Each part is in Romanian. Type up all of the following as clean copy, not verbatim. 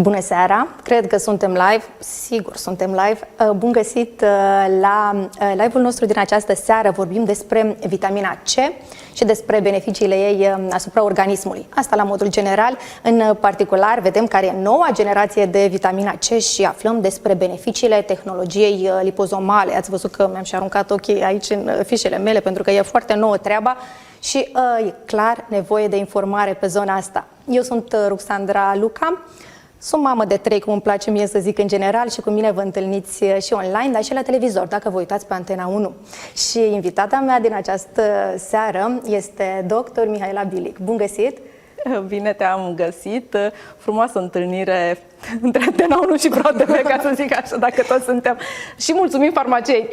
Bună seara! Cred că suntem live. Sigur, suntem live. Bun găsit la live-ul nostru din această seară. Vorbim despre vitamina C și despre beneficiile ei asupra organismului. Asta la modul general. În particular, vedem care e noua generație de vitamina C și aflăm despre beneficiile tehnologiei lipozomale. Ați văzut că mi-am și aruncat ochii aici în fișele mele, pentru că e foarte nouă treaba și e clar nevoie de informare pe zona asta. Eu sunt Ruxandra Luca. Sunt mamă de 3, cum îmi place mie să zic în general, și cu mine vă întâlniți și online, dar și la televizor, dacă vă uitați pe Antena 1. Și invitata mea din această seară este dr. Mihaela Bilic. Bun găsit! Bine te-am găsit! Frumoasă întâlnire între Antena 1 și Pro TV, ca să zic așa, dacă toți suntem. Și mulțumim farmaciei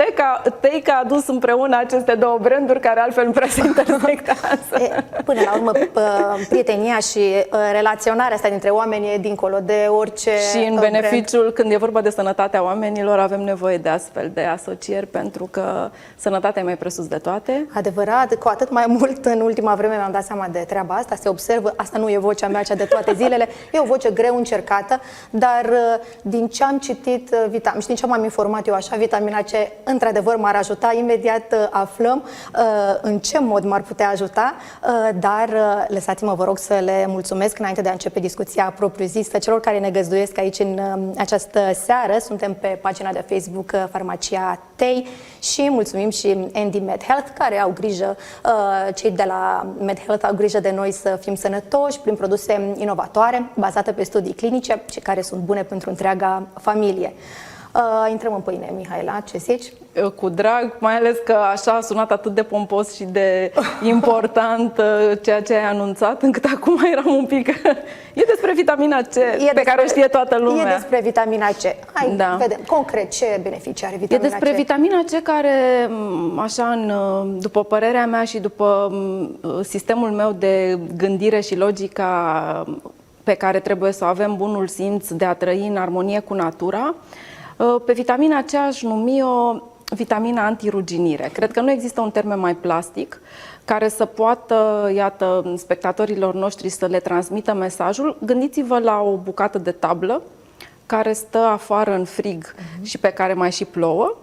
Tei că a adus împreună aceste două branduri care altfel nu prea se intersectează. Până la urmă, prietenia și relaționarea asta dintre oameni e dincolo de orice. Și în beneficiul, când e vorba de sănătatea oamenilor, avem nevoie de astfel de asocieri, pentru că sănătatea e mai presus de toate. Adevărat, cu atât mai mult în ultima vreme mi-am dat seama de treaba asta, se observă, asta nu e vocea mea, cea de toate zilele, e o voce greu încercată, dar din ce am citit și din ce m-am informat eu așa, vitamina C într-adevăr m-ar ajuta. Imediat aflăm în ce mod m-ar putea ajuta, dar lăsați-mă, vă rog, să le mulțumesc înainte de a începe discuția propriu-zisă celor care ne găzduiesc aici în această seară. Suntem pe pagina de Facebook Farmacia Tei și mulțumim și Andy MedHealth, care au grijă, cei de la MedHealth au grijă de noi să fim sănătoși prin produse inovatoare, bazate pe studii clinice și care sunt bune pentru întreaga familie. Intrăm în pâine, Mihaela, ce zici? Cu drag, mai ales că așa a sunat atât de pompos și de important ceea ce ai anunțat, încât acum eram un pic... E despre vitamina C, pe care o știe toată lumea. E despre vitamina C. Hai, vedem concret ce beneficii are vitamina C. E despre vitamina C care, așa, după părerea mea și după sistemul meu de gândire și logica pe care trebuie să avem bunul simț de a trăi în armonie cu natura, pe vitamina C aș numi o vitamina antiruginire. Cred că nu există un termen mai plastic care să poată, iată, spectatorilor noștri să le transmită mesajul. Gândiți-vă la o bucată de tablă care stă afară în frig și pe care mai și plouă.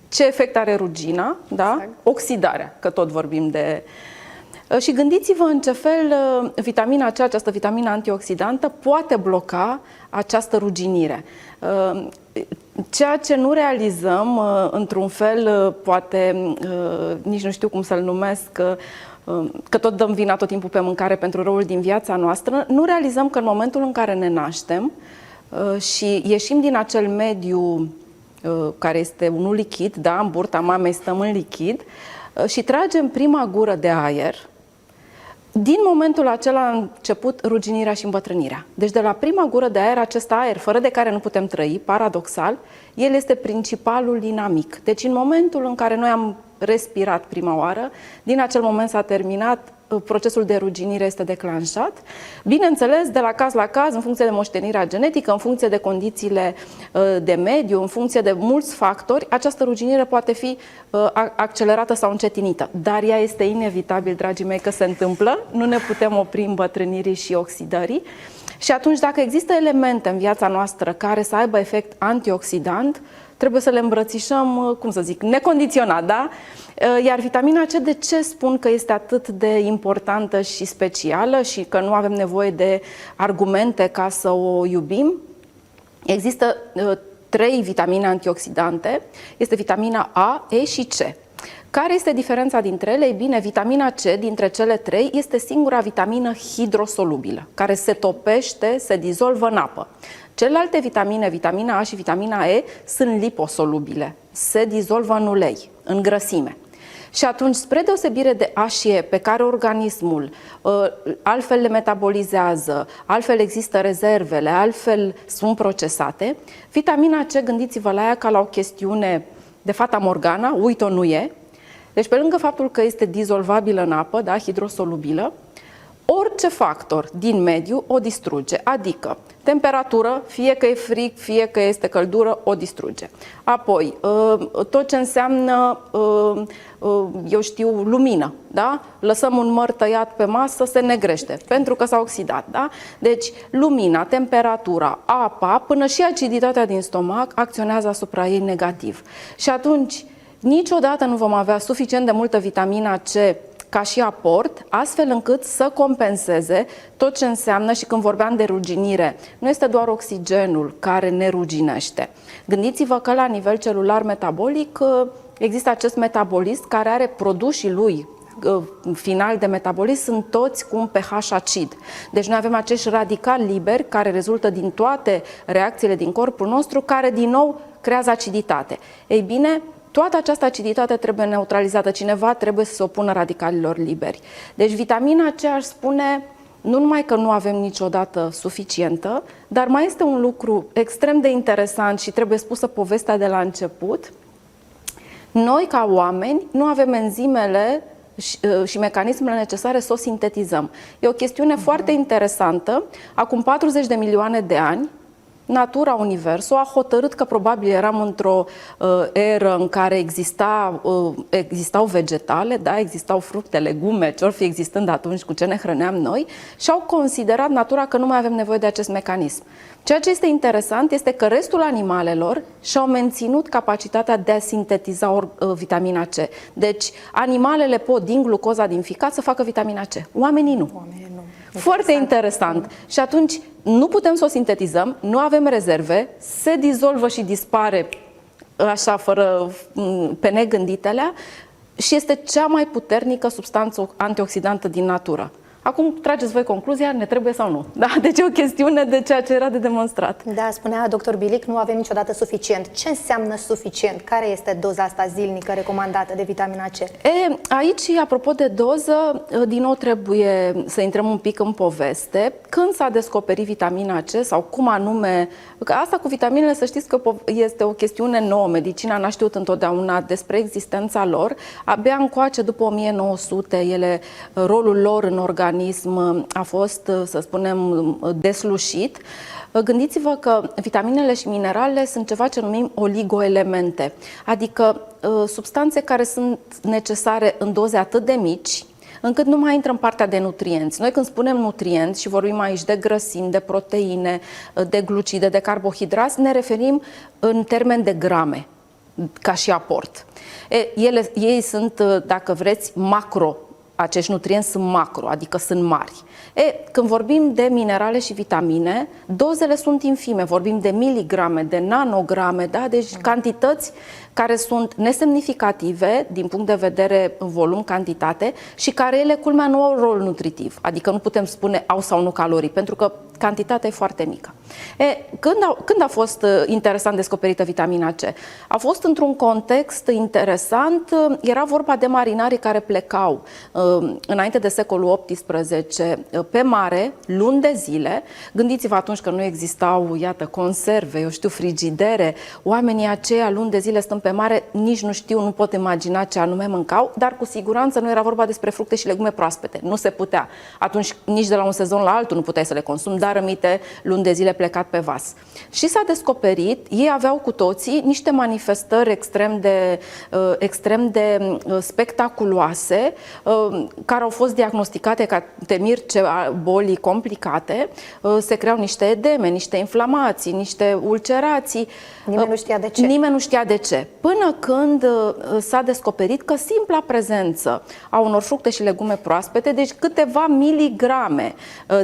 Ce efect are rugina? Da? Exact. Oxidarea, că tot vorbim de... Și gândiți-vă în ce fel vitamina C, această vitamină antioxidantă, poate bloca această ruginire. Ceea ce nu realizăm, într-un fel, poate, nici nu știu cum să-l numesc, că tot dăm vina tot timpul pe mâncare pentru răul din viața noastră, nu realizăm că în momentul în care ne naștem și ieșim din acel mediu care este unul lichid, da, în burta mamei stăm în lichid, și tragem prima gură de aer, din momentul acela a început ruginirea și îmbătrânirea. Deci de la prima gură de aer, acest aer, fără de care nu putem trăi, paradoxal, el este principalul inamic. Deci în momentul în care noi am respirat prima oară, din acel moment s-a terminat, procesul de ruginire este declanșat. Bineînțeles, de la caz la caz, în funcție de moștenirea genetică, în funcție de condițiile de mediu, în funcție de mulți factori, această ruginire poate fi accelerată sau încetinită. Dar ea este inevitabil, dragii mei, că se întâmplă. Nu ne putem opri îmbătrânirii și oxidării. Și atunci, dacă există elemente în viața noastră care să aibă efect antioxidant, trebuie să le îmbrățișăm, cum să zic, necondiționat, da? Iar vitamina C, de ce spun că este atât de importantă și specială și că nu avem nevoie de argumente ca să o iubim? Există 3 vitamine antioxidante, este vitamina A, E și C. Care este diferența dintre ele? Ei bine, vitamina C, dintre cele 3, este singura vitamină hidrosolubilă, care se topește, se dizolvă în apă. Celelalte vitamine, vitamina A și vitamina E, sunt liposolubile, se dizolvă în ulei, în grăsime. Și atunci, spre deosebire de A și E, pe care organismul altfel le metabolizează, altfel există rezervele, altfel sunt procesate, vitamina C, gândiți-vă la ea ca la o chestiune de fata morgana, uit-o, nu e. Deci, pe lângă faptul că este dizolvabilă în apă, da, hidrosolubilă, orice factor din mediu o distruge, adică temperatură, fie că e frig, fie că este căldură, o distruge. Apoi, tot ce înseamnă, eu știu, lumină, da? Lăsăm un măr tăiat pe masă, se negrește, pentru că s-a oxidat, da? Deci, lumina, temperatura, apa, până și aciditatea din stomac acționează asupra ei negativ. Și atunci, niciodată nu vom avea suficient de multă vitamina C ca și aport, astfel încât să compenseze tot ce înseamnă, și când vorbeam de ruginire, nu este doar oxigenul care ne ruginește. Gândiți-vă că la nivel celular metabolic există acest metabolism care are produsii lui final de metabolism, sunt toți cu un pH acid. Deci noi avem acești radicali liberi care rezultă din toate reacțiile din corpul nostru, care din nou creează aciditate. Ei bine, toată această aciditate trebuie neutralizată. Cineva trebuie să se opună radicalilor liberi. Deci vitamina C, aș spune, nu numai că nu avem niciodată suficientă, dar mai este un lucru extrem de interesant și trebuie spusă povestea de la început. Noi, ca oameni, nu avem enzimele și mecanismele necesare să o sintetizăm. E o chestiune foarte interesantă. Acum 40 de milioane de ani, natura, universul a hotărât că probabil eram într-o eră în care existau vegetale, da, existau fructe, legume, ce-or fi existând atunci, cu ce ne hrăneam noi, și au considerat natura că nu mai avem nevoie de acest mecanism. Ceea ce este interesant este că restul animalelor și-au menținut capacitatea de a sintetiza vitamina C. Deci, animalele pot, din glucoza din ficat, să facă vitamina C. Oamenii nu. Oamenii nu. Foarte interesant. Și atunci nu putem să o sintetizăm, nu avem rezerve, se dizolvă și dispare așa, fără, pe negânditelea, și este cea mai puternică substanță antioxidantă din natură. Acum trageți voi concluzia, ne trebuie sau nu. Da? Deci e o chestiune de ceea ce era de demonstrat. Da, spunea dr. Bilic, nu avem niciodată suficient. Ce înseamnă suficient? Care este doza asta zilnică recomandată de vitamina C? Aici, apropo de doză, din nou trebuie să intrăm un pic în poveste. Când s-a descoperit vitamina C sau cum anume... Că asta cu vitaminele, să știți că este o chestiune nouă. Medicina n-a știut întotdeauna despre existența lor. Abia încoace, după 1900, rolul lor în organism a fost, să spunem, deslușit. Gândiți-vă că vitaminele și mineralele sunt ceva ce numim oligoelemente, adică substanțe care sunt necesare în doze atât de mici, încât nu mai intră în partea de nutrienți. Noi când spunem nutrienți și vorbim aici de grăsimi, de proteine, de glucide, de carbohidrați, ne referim în termeni de grame, ca și aport. Ei sunt, dacă vreți, macro. Acești nutrienți sunt macro, adică sunt mari. Când vorbim de minerale și vitamine, dozele sunt infime, vorbim de miligrame, de nanograme, da? Deci cantități care sunt nesemnificative din punct de vedere volum, cantitate, și care ele, culmea, nu au rol nutritiv. Adică nu putem spune au sau nu calorii, pentru că cantitatea e foarte mică. Când a fost interesant descoperită vitamina C? A fost într-un context interesant. Era vorba de marinarii care plecau înainte de secolul XVIII pe mare, luni de zile. Gândiți-vă atunci că nu existau, iată, conserve, eu știu, frigidere. Oamenii aceia luni de zile stând pe mare, nici nu știu, nu pot imagina ce anume mâncau, dar cu siguranță nu era vorba despre fructe și legume proaspete. Nu se putea. Atunci nici de la un sezon la altul nu puteai să le consumi, dar rămite luni de zile plecat pe vas. Și s-a descoperit, ei aveau cu toții niște manifestări extrem de spectaculoase, care au fost diagnosticate ca temir boli complicate. Se creau niște edeme, niște inflamații, niște ulcerații. Nimeni nu știa de ce. Nimeni nu știa de ce. Până când s-a descoperit că simpla prezență a unor fructe și legume proaspete, deci câteva miligrame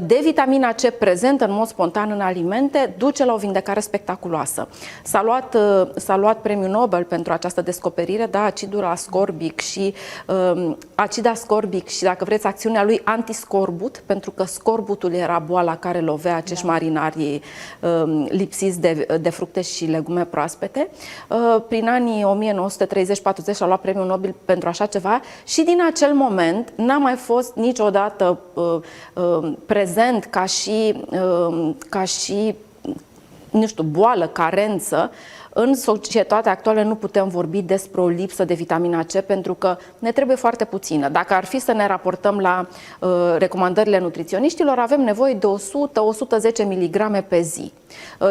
de vitamina C prezentă în mod spontan în alimente, duce la o vindecare spectaculoasă. S-a luat premiul Nobel pentru această descoperire, da, acidul ascorbic și acid ascorbic și, dacă vreți, acțiunea lui antiscorbut, pentru că scorbutul era boala care lovea acești marinari lipsiți de fructe și legume proaspete. Prin anii 1930-40 a luat premiul Nobel pentru așa ceva și din acel moment n-a mai fost niciodată nu știu, boală, carență, în societatea actuală nu putem vorbi despre o lipsă de vitamina C pentru că ne trebuie foarte puțină. Dacă ar fi să ne raportăm la recomandările nutriționiștilor, avem nevoie de 100-110 mg pe zi.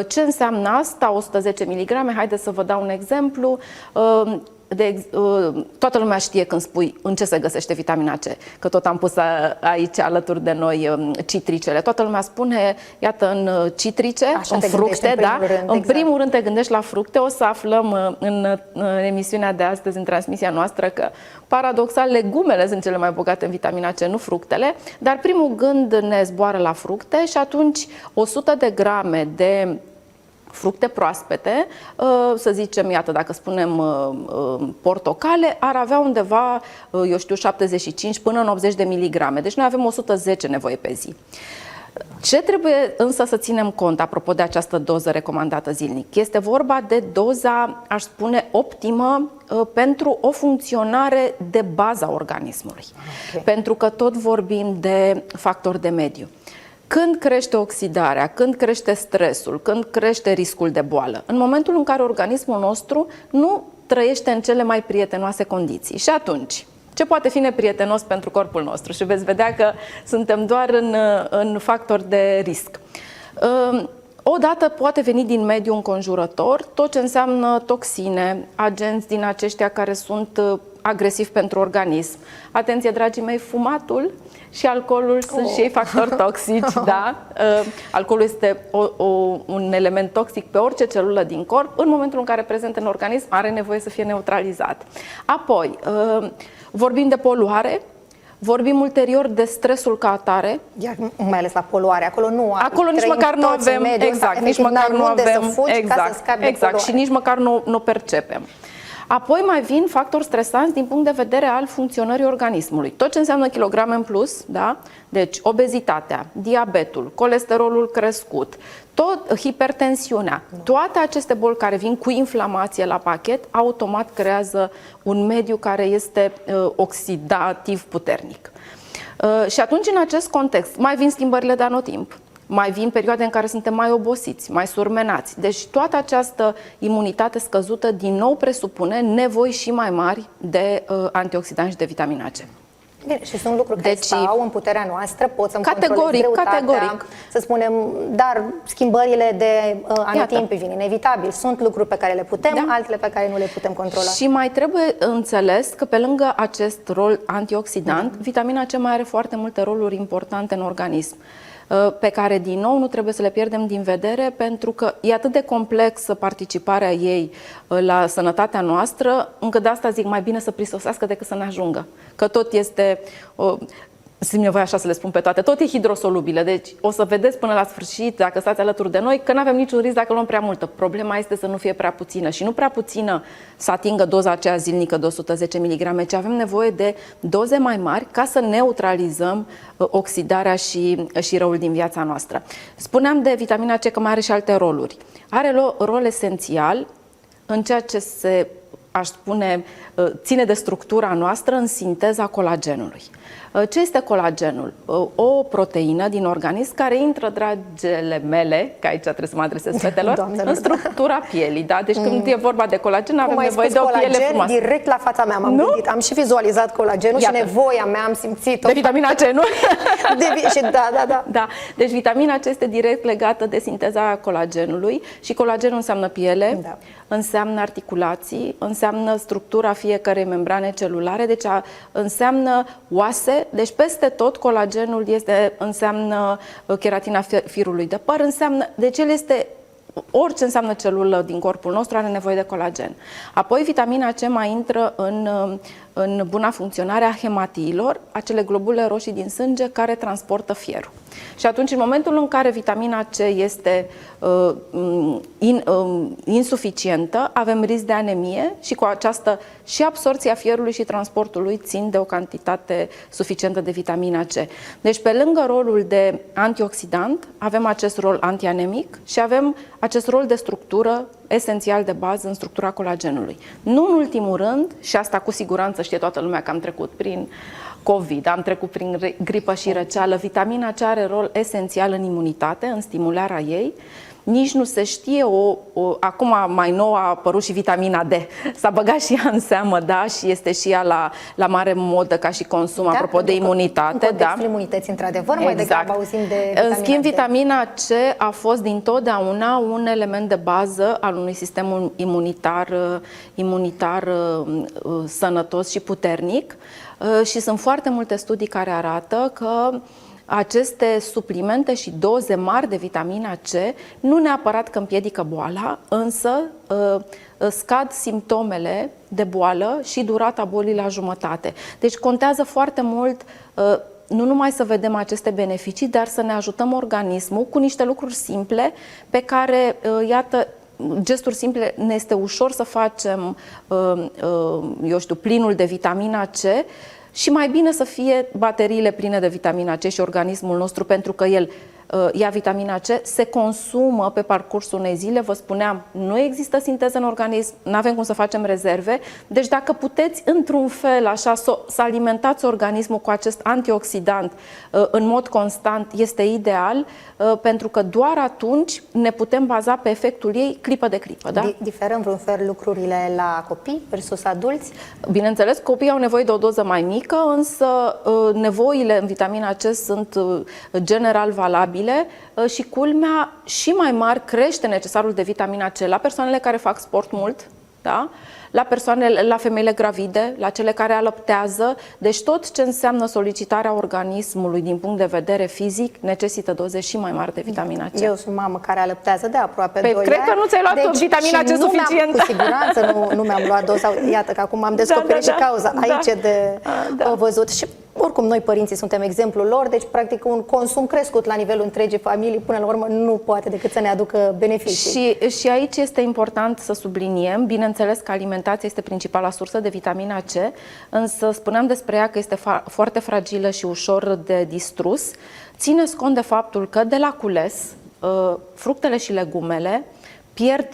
Ce înseamnă asta, 110 mg? Haideți să vă dau un exemplu. Toată lumea știe când spui în ce se găsește vitamina C, că tot am pus aici alături de noi citricele. Toată lumea spune, iată, în citrice, așa în fructe, da? În primul rând te gândești la fructe. O să aflăm în emisiunea de astăzi, în transmisia noastră, că paradoxal legumele sunt cele mai bogate în vitamina C, nu fructele, dar primul gând ne zboară la fructe și atunci 100 de grame de fructe proaspete, să zicem, iată, dacă spunem portocale, ar avea undeva, eu știu, 75 până în 80 de miligrame. Deci noi avem 110 nevoie pe zi. Ce trebuie însă să ținem cont, apropo de această doză recomandată zilnic? Este vorba de doza, aș spune, optimă pentru o funcționare de bază a organismului. Okay. Pentru că tot vorbim de factori de mediu. Când crește oxidarea, când crește stresul, când crește riscul de boală? În momentul în care organismul nostru nu trăiește în cele mai prietenoase condiții. Și atunci, ce poate fi neprietenos pentru corpul nostru? Și veți vedea că suntem doar în factori de risc. Odată poate veni din mediul înconjurător tot ce înseamnă toxine, agenți din aceștia care sunt agresivi pentru organism. Atenție, dragii mei, fumatul și alcoolul sunt și ei factori toxici, da? Alcoolul este un element toxic pe orice celulă din corp. În momentul în care prezent în organism, are nevoie să fie neutralizat. Apoi, vorbim de poluare. Vorbim ulterior de stresul ca atare. Iar mai ales la poluare, acolo nici măcar nu avem, exact, nici măcar nu avem, exact, și nici măcar nu percepem. Apoi mai vin factori stresanți din punct de vedere al funcționării organismului. Tot ce înseamnă kilograme în plus, da? Deci obezitatea, diabetul, colesterolul crescut, tot hipertensiunea, toate aceste boli care vin cu inflamație la pachet, automat creează un mediu care este oxidativ puternic. Și atunci, în acest context, mai vin schimbările de anotimp. Mai vin perioade în care suntem mai obosiți, mai surmenați. Deci toată această imunitate scăzută din nou presupune nevoi și mai mari de antioxidanți și de vitamina C. Bine, și sunt lucruri care stau în puterea noastră, pot să-mi controlez greutatea, să spunem, dar schimbările de anotimp vin inevitabil. Sunt lucruri pe care le putem, altele pe care nu le putem controla. Și mai trebuie înțeles că pe lângă acest rol antioxidant, vitamina C mai are foarte multe roluri importante în organism, pe care, din nou, nu trebuie să le pierdem din vedere, pentru că e atât de complexă participarea ei la sănătatea noastră, încât de asta zic, mai bine să prisosească decât să ne ajungă. Că tot este... simt nevoie așa să le spun pe toate, tot e hidrosolubilă, deci o să vedeți până la sfârșit, dacă stați alături de noi, că nu avem niciun risc dacă luăm prea multă. Problema este să nu fie prea puțină și nu prea puțină să atingă doza aceea zilnică de 110 mg, ci avem nevoie de doze mai mari ca să neutralizăm oxidarea și răul din viața noastră. Spuneam de vitamina C că mai are și alte roluri. Are rol esențial în ceea ce se, aș spune, ține de structura noastră în sinteza colagenului. Ce este colagenul? O proteină din organism care intră, dragele mele, că aici trebuie să mă adresez fetelor, în structura pielii. Da? Deci când e vorba de colagen, avem nevoie de o piele frumoasă. Direct la fața mea m-am gândit. Am și vizualizat colagenul. Iată. Și nevoia mea am simțit-o. De vitamina C, nu? Da. Deci vitamina C este direct legată de sinteza colagenului și colagenul înseamnă piele, înseamnă articulații, înseamnă structura fiecărei membrane celulare, deci înseamnă oase. Deci peste tot colagenul înseamnă keratina firului de păr, deci el este, orice înseamnă celulă din corpul nostru are nevoie de colagen. Apoi vitamina C mai intră în buna funcționare a hematiilor, acele globule roșii din sânge care transportă fierul. Și atunci, în momentul în care vitamina C este insuficientă, avem risc de anemie și cu această și absorția fierului și transportul lui țin de o cantitate suficientă de vitamina C. Deci, pe lângă rolul de antioxidant, avem acest rol antianemic și avem acest rol de structură esențial de bază în structura colagenului. Nu în ultimul rând, și asta cu siguranță știe toată lumea că am trecut prin COVID, am trecut prin gripă și răceală, vitamina C are rol esențial în imunitate, în stimularea ei, nici nu se știe, acum mai nou a apărut și vitamina D, s-a băgat și ea în seamă, da, și este și ea la mare modă ca și consum, apropo de imunitate. În contextul imunității, într-adevăr, mai degrabă auzim de vitamina În schimb, D. vitamina C a fost dintotdeauna un element de bază al unui sistem imunitar sănătos și puternic și sunt foarte multe studii care arată că aceste suplimente și doze mari de vitamina C nu neapărat că împiedică boala, însă scad simptomele de boală și durata bolii la jumătate. Deci contează foarte mult nu numai să vedem aceste beneficii, dar să ne ajutăm organismul cu niște lucruri simple pe care, iată, gesturi simple, ne este ușor să facem, eu știu, plinul de vitamina C și mai bine să fie bateriile pline de vitamina C și organismul nostru, pentru că el ia vitamina C, se consumă pe parcursul unei zile. Vă spuneam, nu există sinteză în organism, nu avem cum să facem rezerve, deci dacă puteți într-un fel așa să alimentați organismul cu acest antioxidant în mod constant, este ideal, pentru că doar atunci ne putem baza pe efectul ei clipă de clipă. Da? Diferă în vreun fel lucrurile la copii versus adulți? Bineînțeles, copiii au nevoie de o doză mai mică, însă nevoile în vitamina C sunt general valabile și culmea și mai mari crește necesarul de vitamina C la persoanele care fac sport mult, da? La femeile gravide, la cele care alăptează. Deci tot ce înseamnă solicitarea organismului din punct de vedere fizic necesită doze și mai mari de vitamina C. Eu sunt mamă care alăptează de aproape 2 ani. Cred că nu ți-ai luat vitamina C suficientă. Cu siguranță nu mi-am luat doza. Iată că acum am descoperit și cauza. Aici e de văzut. Și oricum noi părinții suntem exemplul lor, deci practic un consum crescut la nivelul întregii familii până la urmă nu poate decât să ne aducă beneficii. Și aici este important să subliniem, bineînțeles că alimentația este principala sursă de vitamina C, însă spuneam despre ea că este foarte fragilă și ușor de distrus. Țineți cont de faptul că de la cules, fructele și legumele pierd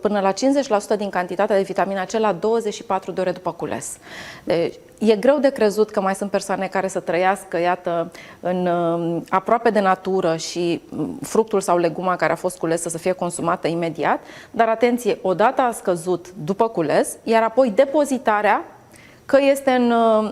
până la 50% din cantitatea de vitamina C la 24 de ore după cules. Deci, e greu de crezut că mai sunt persoane care să trăiască, iată, aproape de natură și fructul sau leguma care a fost culesă să fie consumată imediat, dar atenție, odată a scăzut după cules, iar apoi depozitarea, că este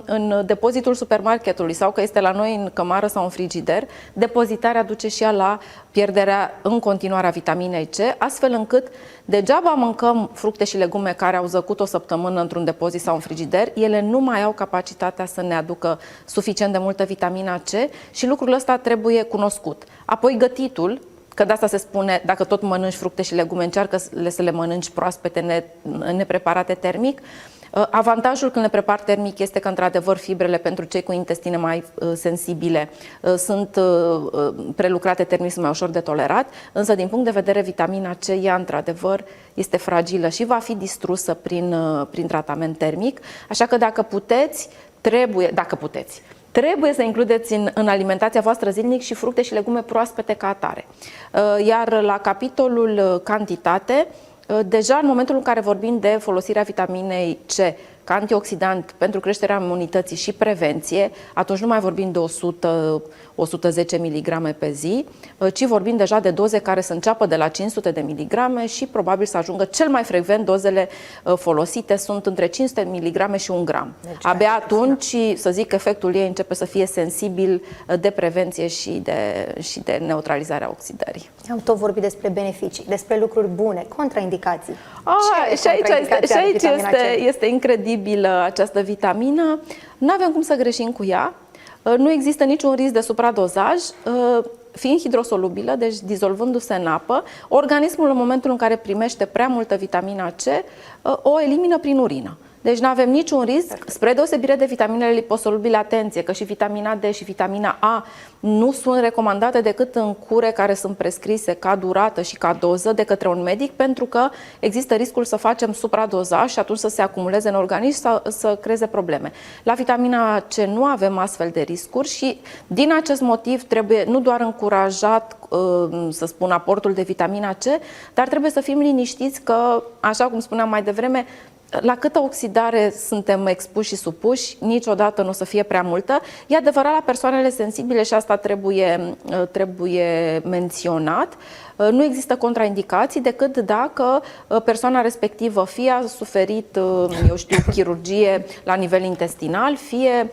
în depozitul supermarketului sau că este la noi în cămară sau în frigider, depozitarea duce și ea la pierderea în continuare a vitaminei C, astfel încât degeaba mâncăm fructe și legume care au zăcut o săptămână într-un depozit sau în frigider, ele nu mai au capacitatea să ne aducă suficient de multă vitamina C și lucrul ăsta trebuie cunoscut. Apoi gătitul, că de asta se spune, dacă tot mănânci fructe și legume, încearcă să le mănânci proaspete, nepreparate termic. Avantajul când le prepar termic este că, într-adevăr, fibrele pentru cei cu intestine mai sensibile sunt prelucrate termic, sunt mai ușor de tolerat, însă, din punct de vedere vitamina C, ea, într-adevăr, este fragilă și va fi distrusă prin tratament termic. Așa că, dacă puteți, trebuie să includeți în alimentația voastră zilnic și fructe și legume proaspete ca atare. Iar la capitolul cantitate, deja în momentul în care vorbim de folosirea vitaminei C ca antioxidant pentru creșterea imunității și prevenție, atunci nu mai vorbim de 100-110 mg pe zi, ci vorbim deja de doze care să înceapă de la 500 de mg și probabil să ajungă cel mai frecvent dozele folosite sunt între 500 mg și 1 gram. Deci, abia atunci, să zic, efectul ei începe să fie sensibil de prevenție și de neutralizarea oxidării. Am tot vorbit despre beneficii, despre lucruri bune, contraindicații. Și aici este incredibil această vitamină. Nu avem cum să greșim cu ea. Nu există niciun risc de supradozaj. Fiind hidrosolubilă, deci dizolvându-se în apă, organismul în momentul în care primește prea multă vitamina C o elimină prin urină. Deci nu avem niciun risc, spre deosebire de vitaminele liposolubile, atenție, că și vitamina D și vitamina A nu sunt recomandate decât în cure care sunt prescrise ca durată și ca doză de către un medic, pentru că există riscul să facem supradozaj și atunci să se acumuleze în organism sau să creeze probleme. La vitamina C nu avem astfel de riscuri și din acest motiv trebuie nu doar încurajat, să spun, aportul de vitamina C, dar trebuie să fim liniștiți că, așa cum spuneam mai devreme, la câtă oxidare suntem expuși și supuși, niciodată nu o să fie prea multă. E adevărat la persoanele sensibile și asta trebuie menționat. Nu există contraindicații decât dacă persoana respectivă fie a suferit, eu știu, chirurgie la nivel intestinal, fie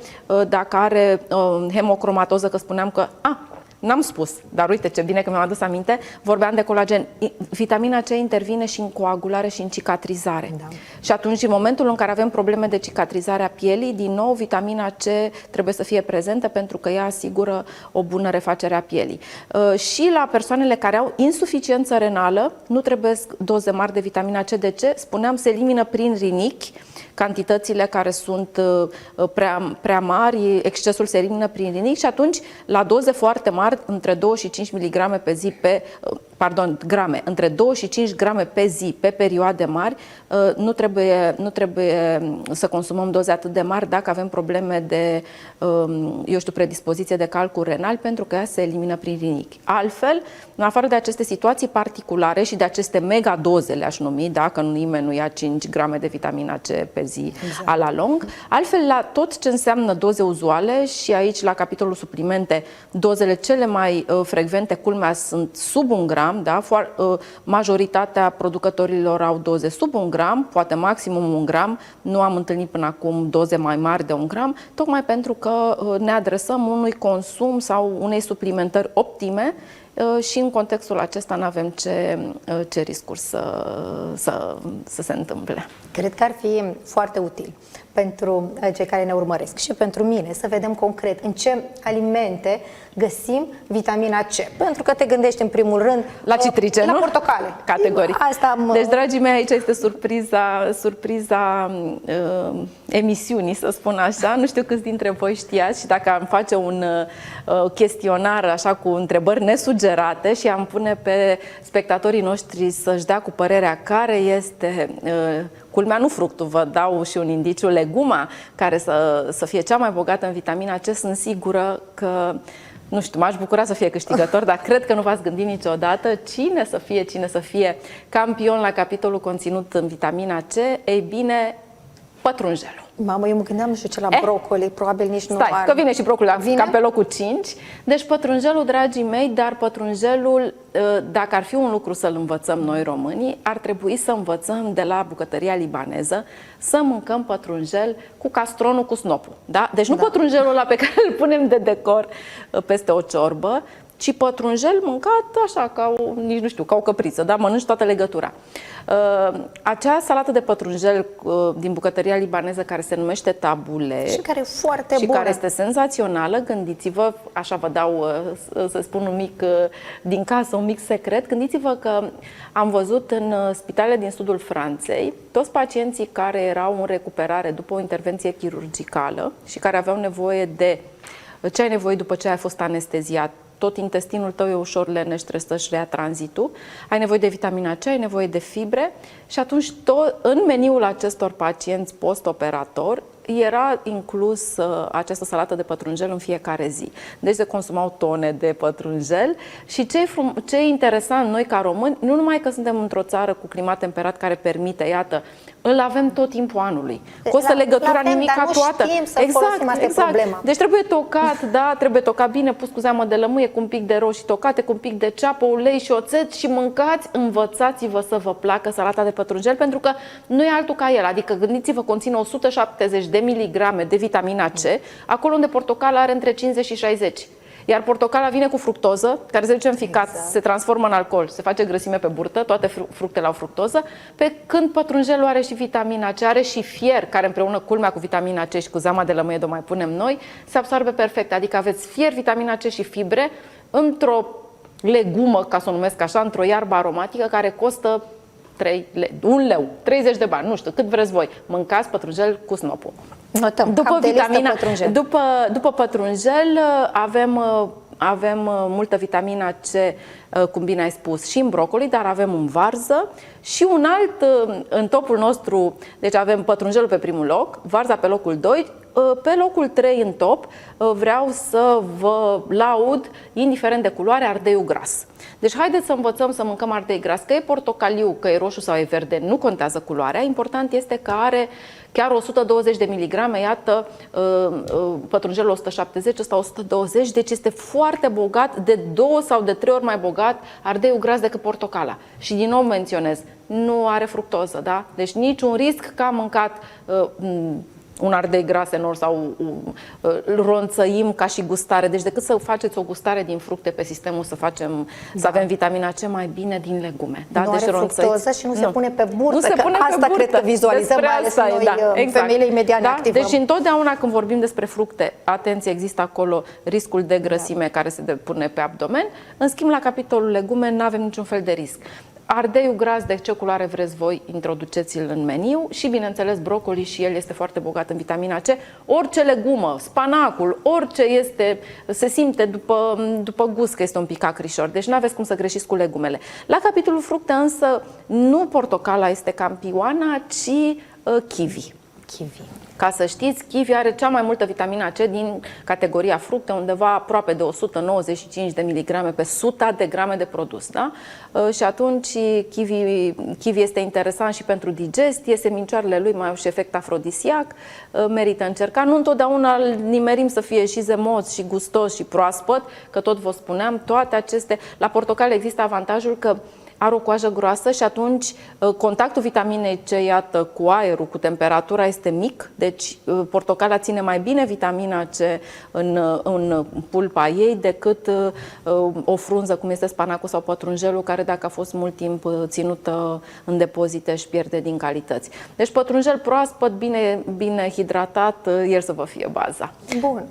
dacă are hemocromatoză, că spuneam că... N-am spus, dar uite ce bine că mi-am adus aminte, vorbeam de colagen. Vitamina C intervine și în coagulare și în cicatrizare. Da. Și atunci, în momentul în care avem probleme de cicatrizare a pielii, din nou, vitamina C trebuie să fie prezentă pentru că ea asigură o bună refacere a pielii. Și la persoanele care au insuficiență renală, nu trebuie doze mari de vitamina C. De ce? Spuneam, se elimină prin rinichi, cantitățile care sunt prea mari, excesul se elimină prin rinichi și atunci, la doze foarte mari, între 2 și 5 mg pe zi grame, între 2 și 5 grame pe zi pe perioade mari, nu trebuie să consumăm doze atât de mari dacă avem probleme de, eu știu, predispoziție de calcul renal, pentru că ea se elimină prin rinichi. Altfel, în afară de aceste situații particulare și de aceste mega doze, le-aș numi, dacă nimeni nu ia 5 grame de vitamina C pe zi, exact, a la lung, altfel la tot ce înseamnă doze uzuale, și aici la capitolul suplimente, dozele cele mai frecvente, culmea, sunt sub 1 gram, da? Majoritatea producătorilor au doze sub 1 gram, poate maximum 1 gram, nu am întâlnit până acum doze mai mari de 1 gram, tocmai pentru că ne adresăm unui consum sau unei suplimentări optime și în contextul acesta nu avem ce riscuri să se întâmple. Cred că ar fi foarte util pentru cei care ne urmăresc și pentru mine să vedem concret în ce alimente găsim vitamina C. Pentru că te gândești în primul rând la citrice, la nu? portocale. Categoric. Deci, dragii mei, aici este surpriza emisiunii, să spun așa. Nu știu câți dintre voi știați, și dacă am face un chestionar așa cu întrebări nesugerate și am pune pe spectatorii noștri să-și dea cu părerea care este, culmea, nu fructul, vă dau și un indiciu, leguma care să fie cea mai bogată în vitamina C, sunt sigură că, nu știu, m-aș bucura să fie câștigător, dar cred că nu v-ați gândit niciodată cine să fie campion la capitolul conținut în vitamina C. Ei bine, pătrunjelul. Mamă, eu mă gândeam, nu știu ce, la brocoli, probabil nici nu Stai, are. că vine și brocoli, cam pe locul 5. Deci pătrunjelul, dragii mei, dar pătrunjelul, dacă ar fi un lucru să-l învățăm noi românii, ar trebui să învățăm de la bucătăria libaneză să mâncăm pătrunjel cu castronul cu snopul. Da? Deci nu pătrunjelul ăla pe care îl punem de decor peste o ciorbă, ci pătrunjel mâncat așa, nici nu știu, ca o căpriță, da? Mănânci toată legătura. Acea salată de pătrunjel din bucătăria libaneză care se numește tabule și care e foarte bună, care este senzațională, gândiți-vă, așa vă dau, să spun un mic, din casă, un mic secret, gândiți-vă că am văzut în spitalele din sudul Franței toți pacienții care erau în recuperare după o intervenție chirurgicală și care aveau nevoie de ce ai nevoie după ce ai fost anesteziat. Tot intestinul tău e ușor leneș, trebuie să-și reia tranzitul. Ai nevoie de vitamina C, ai nevoie de fibre și atunci în meniul acestor pacienți post-operator era inclus această salată de pătrunjel în fiecare zi. Deci se consumau tone de pătrunjel și ce e interesant, noi ca români, nu numai că suntem într-o țară cu climat temperat care permite, iată, îl avem tot timpul anului. Costă legătura nimica toată. Exact. Deci trebuie tocat, da, trebuie tocat bine, pus cu zeamă de lămâie, cu un pic de roșii tocate, cu un pic de ceapă, ulei și oțet și mâncați, învățați-vă să vă placă salata de pătrunjel, pentru că nu e altul ca el. Adică gândiți-vă, conține 170 de miligrame de vitamina C, acolo unde portocala are între 50 și 60. Iar portocala vine cu fructoză, care se duce în ficat, se transformă în alcool, se face grăsime pe burtă, toate fructele au fructoză, pe când pătrunjelul are și vitamina C, are și fier, care împreună, culmea, cu vitamina C și cu zeama de lămâie, de o mai punem noi, se absorbe perfect. Adică aveți fier, vitamina C și fibre într-o legumă, ca să o numesc așa, într-o iarbă aromatică care costă 1 leu, 30 de bani, nu știu, cât vreți voi. Mâncați pătrunjel cu snopul. Notăm, după pătrunjel avem multă vitamina C, cum bine ai spus, și în brocoli, dar avem în varză și un alt, în topul nostru, deci avem pătrunjelul pe primul loc, varza pe locul 2, Pe locul 3 în top vreau să vă laud, indiferent de culoare, ardeiul gras. Deci haideți să învățăm să mâncăm ardei gras, că e portocaliu, că e roșu sau e verde, nu contează culoarea, important este că are chiar 120 de miligrame, iată, pătrunjelul 170, ăsta 120, deci este foarte bogat, de 2 sau de 3 ori mai bogat ardeiul gras decât portocala. Și din nou menționez, nu are fructoză, da? Deci niciun risc că am mâncat un ardei gras enorm sau îl ronțăim ca și gustare. Deci decât să faceți o gustare din fructe pe sistemul, să avem vitamina C mai bine din legume. Da? Nu deci are fructoză și nu se pune pe burtă, nu se pune asta pe burtă. cred că vizualizăm, mai ales noi, femeile imediat ne activăm. Deci întotdeauna când vorbim despre fructe, atenție, există acolo riscul de grăsime care se depune pe abdomen. În schimb, la capitolul legume nu avem niciun fel de risc. Ardeiul gras, de ce culoare vreți voi, introduceți-l în meniu și, bineînțeles, brocoli, și el este foarte bogat în vitamina C. Orice legumă, spanacul, orice se simte după gust că este un pic acrișor. Deci nu aveți cum să greșiți cu legumele. La capitolul fructe însă, nu portocala este campioana, ci kiwi. Kiwi. Ca să știți, kiwi are cea mai multă vitamina C din categoria fructe, undeva aproape de 195 de miligrame pe 100 de grame de produs. Da? Și atunci kiwi este interesant și pentru digestie, semințoarele lui mai au și efect afrodisiac, merită încercat. Nu întotdeauna îl nimerim să fie și zemos, și gustos, și proaspăt, că tot vă spuneam, toate aceste... La portocale există avantajul că are o coajă groasă și atunci contactul vitaminei C, iată, cu aerul, cu temperatura este mic, deci portocala ține mai bine vitamina C în pulpa ei decât o frunză cum este spanacul sau pătrunjelul, care dacă a fost mult timp ținută în depozite își pierde din calități. Deci pătrunjel proaspăt, bine hidratat, el să vă fie baza. Bun,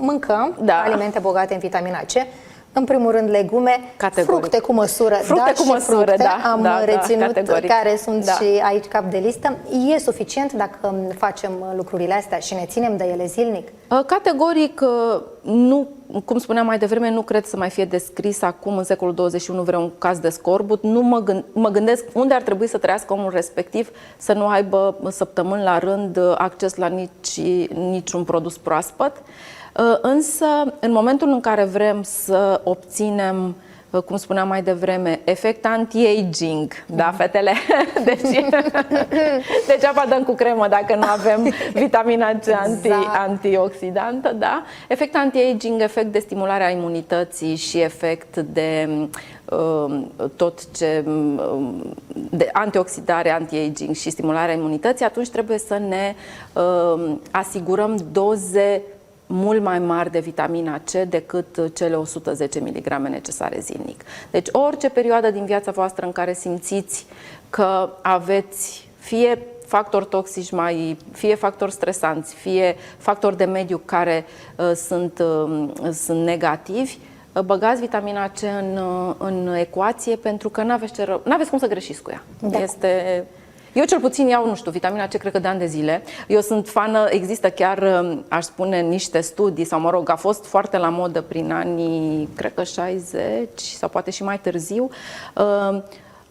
mâncăm alimente bogate în vitamina C. În primul rând, legume, fructe cu măsură. Fructe cu măsură, am reținut, categoric. Care sunt și aici cap de listă. E suficient dacă facem lucrurile astea și ne ținem de ele zilnic? Categoric, nu, cum spuneam mai devreme, nu cred să mai fie descris acum, în secolul 21, vreun caz de scorbut. Nu mă gândesc unde ar trebui să trăiască omul respectiv să nu aibă săptămâni la rând acces la niciun produs proaspăt. Însă, în momentul în care vrem să obținem, cum spuneam mai devreme, efect anti-aging, da, fetele? Deci, degeaba dăm cu cremă dacă nu avem vitamina C antioxidantă, da? Efect anti-aging, efect de stimulare a imunității și efect de tot ce de antioxidare, anti-aging și stimularea imunității, atunci trebuie să ne asigurăm doze mult mai mari de vitamina C decât cele 110 mg necesare zilnic. Deci orice perioadă din viața voastră în care simțiți că aveți fie factori toxici fie factori stresanți, fie factori de mediu care sunt negativi, băgați vitamina C în ecuație, pentru că n-aveți cum să greșiți cu ea. Este... Eu cel puțin iau, nu știu, vitamina C cred că de ani de zile. Eu sunt fană, există chiar, aș spune, niște studii, sau mă rog, a fost foarte la modă prin anii, cred că 60 sau poate și mai târziu,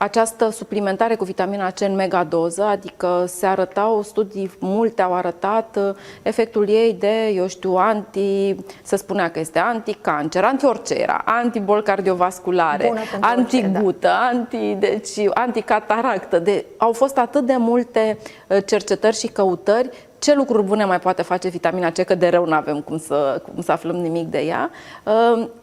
această suplimentare cu vitamina C în megadoză, adică se arătau studii, multe au arătat efectul ei de, eu știu, se spunea că este anticancer, anti-orice era, anti-boli cardiovasculare, anti-gută, anticataractă. Au fost atât de multe cercetări și căutări. Ce lucruri bune mai poate face vitamina C, că de rău nu avem cum să aflăm nimic de ea.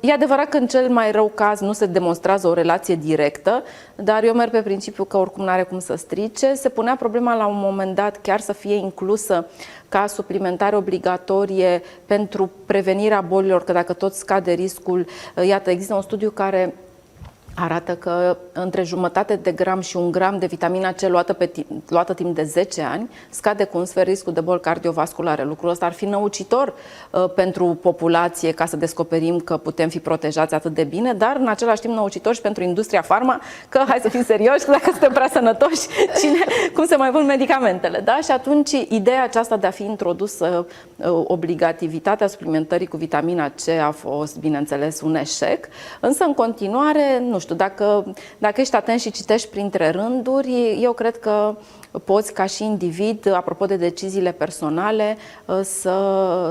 E adevărat că în cel mai rău caz nu se demonstrează o relație directă, dar eu merg pe principiu că oricum nu are cum să strice. Se punea problema la un moment dat chiar să fie inclusă ca suplimentare obligatorie pentru prevenirea bolilor, că dacă tot scade riscul, iată, există un studiu care arată că între jumătate de gram și 1 gram de vitamina C luată timp de 10 ani scade cu un sfert riscul de boli cardiovasculare. Lucrul ăsta ar fi năucitor pentru populație, ca să descoperim că putem fi protejați atât de bine, dar în același timp năucitor și pentru industria farma, că hai să fim serioși, că dacă suntem prea sănătoși, cum se mai vând medicamentele, da? Și atunci ideea aceasta de a fi introdusă obligativitatea suplimentării cu vitamina C a fost, bineînțeles, un eșec, însă în continuare, nu știu, știu, dacă ești atent și citești printre rânduri, eu cred că poți ca și individ, apropo de deciziile personale,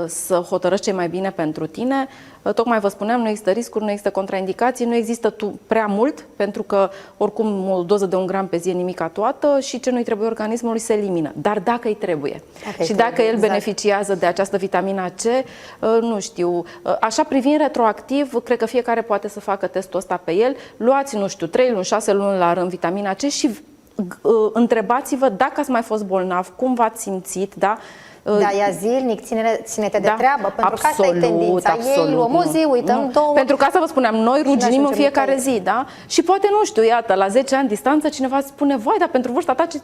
să hotărăști ce mai bine pentru tine. Tocmai vă spuneam, nu există riscuri, nu există contraindicații, nu există prea mult, pentru că oricum o doză de 1 gram pe zi e nimica toată și ce nu-i trebuie organismului se elimină. Dar dacă îi trebuie și dacă el beneficiază de această vitamina C, nu știu, așa privind retroactiv, cred că fiecare poate să facă testul ăsta pe el. Luați, nu știu, 3 luni, 6 luni la rând vitamina C și întrebați-vă dacă ați mai fost bolnav, cum v-ați simțit, da? Da, ea zilnic, ține-te de treabă, pentru că asta e tendința. Ei luăm o zi, uităm două. Pentru că asta vă spuneam, noi ruginim în fiecare zi, da? Și poate, nu știu, iată, la 10 ani distanță, cineva spune, vai, dar pentru vârsta ta ce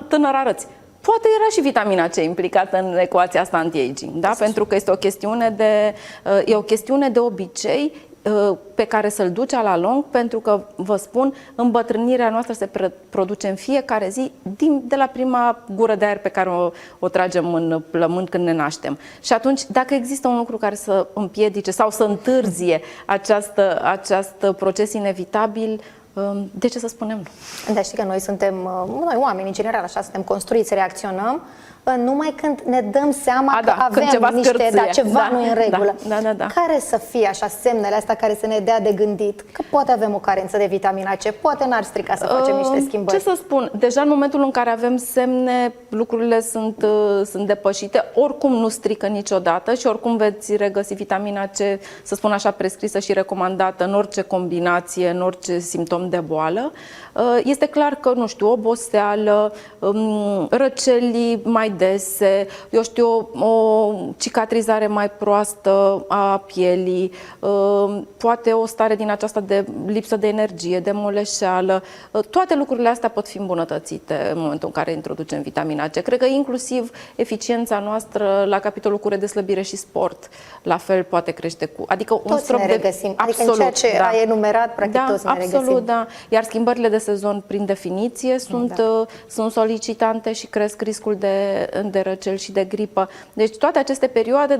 tânăr arăți. Poate era și vitamina C implicată în ecuația asta anti-aging, da? Pentru că este o chestiune de obicei pe care să-l duce la lung, pentru că, vă spun, îmbătrânirea noastră se produce în fiecare zi de la prima gură de aer pe care o tragem în plământ când ne naștem. Și atunci, dacă există un lucru care să împiedice sau să întârzie acest proces inevitabil, de ce să spunem nu? Dar știi că noi oameni, în general, așa suntem construiți să reacționăm numai când ne dăm seama că avem ceva nu e în regulă. Da. Care să fie așa semnele astea care să ne dea de gândit că poate avem o carență de vitamina C, poate n-ar strica să facem niște schimbări? Ce să spun? Deja în momentul în care avem semne, lucrurile sunt depășite, oricum nu strică niciodată și oricum veți regăsi vitamina C, să spun așa, prescrisă și recomandată în orice combinație, în orice simptom de boală. Este clar că, nu știu, oboseală, răcelii mai dese, eu știu, o cicatrizare mai proastă a pielii, poate o stare din aceasta de lipsă de energie, de moleșeală, toate lucrurile astea pot fi îmbunătățite în momentul în care introducem vitamina C. Cred că inclusiv eficiența noastră la capitolul cu redeslăbire și sport, la fel poate crește adică un strop de... regăsim, adică în ceea ce ai enumerat, practic toți ne regăsim. Absolut, da. Iar schimbările de sezon, prin definiție, sunt solicitante și cresc riscul de răcel și de gripă. Deci toate aceste perioade,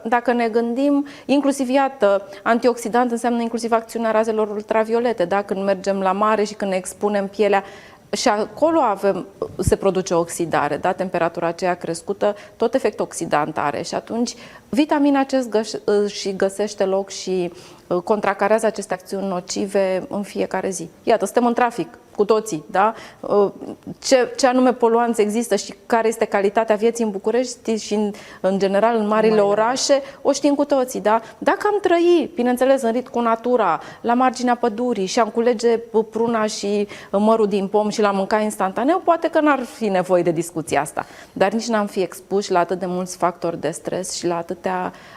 dacă ne gândim, inclusiv, iată, antioxidant înseamnă inclusiv acțiunea razelor ultraviolete, da? Când mergem la mare și când ne expunem pielea, și acolo se produce oxidare, da? Temperatura aceea crescută, tot efect oxidant are și atunci vitamina C și găsește loc și contracarează aceste acțiuni nocive în fiecare zi. Iată, suntem în trafic cu toții, da? Ce anume poluanți există și care este calitatea vieții în București și în general în marile orașe, o știm cu toții, da? Dacă am trăi, bineînțeles, în ritm cu natura, la marginea pădurii și am culege pruna și mărul din pom și l-am mânca instantaneu, poate că n-ar fi nevoie de discuția asta. Dar nici n-am fi expuși la atât de mulți factori de stres și la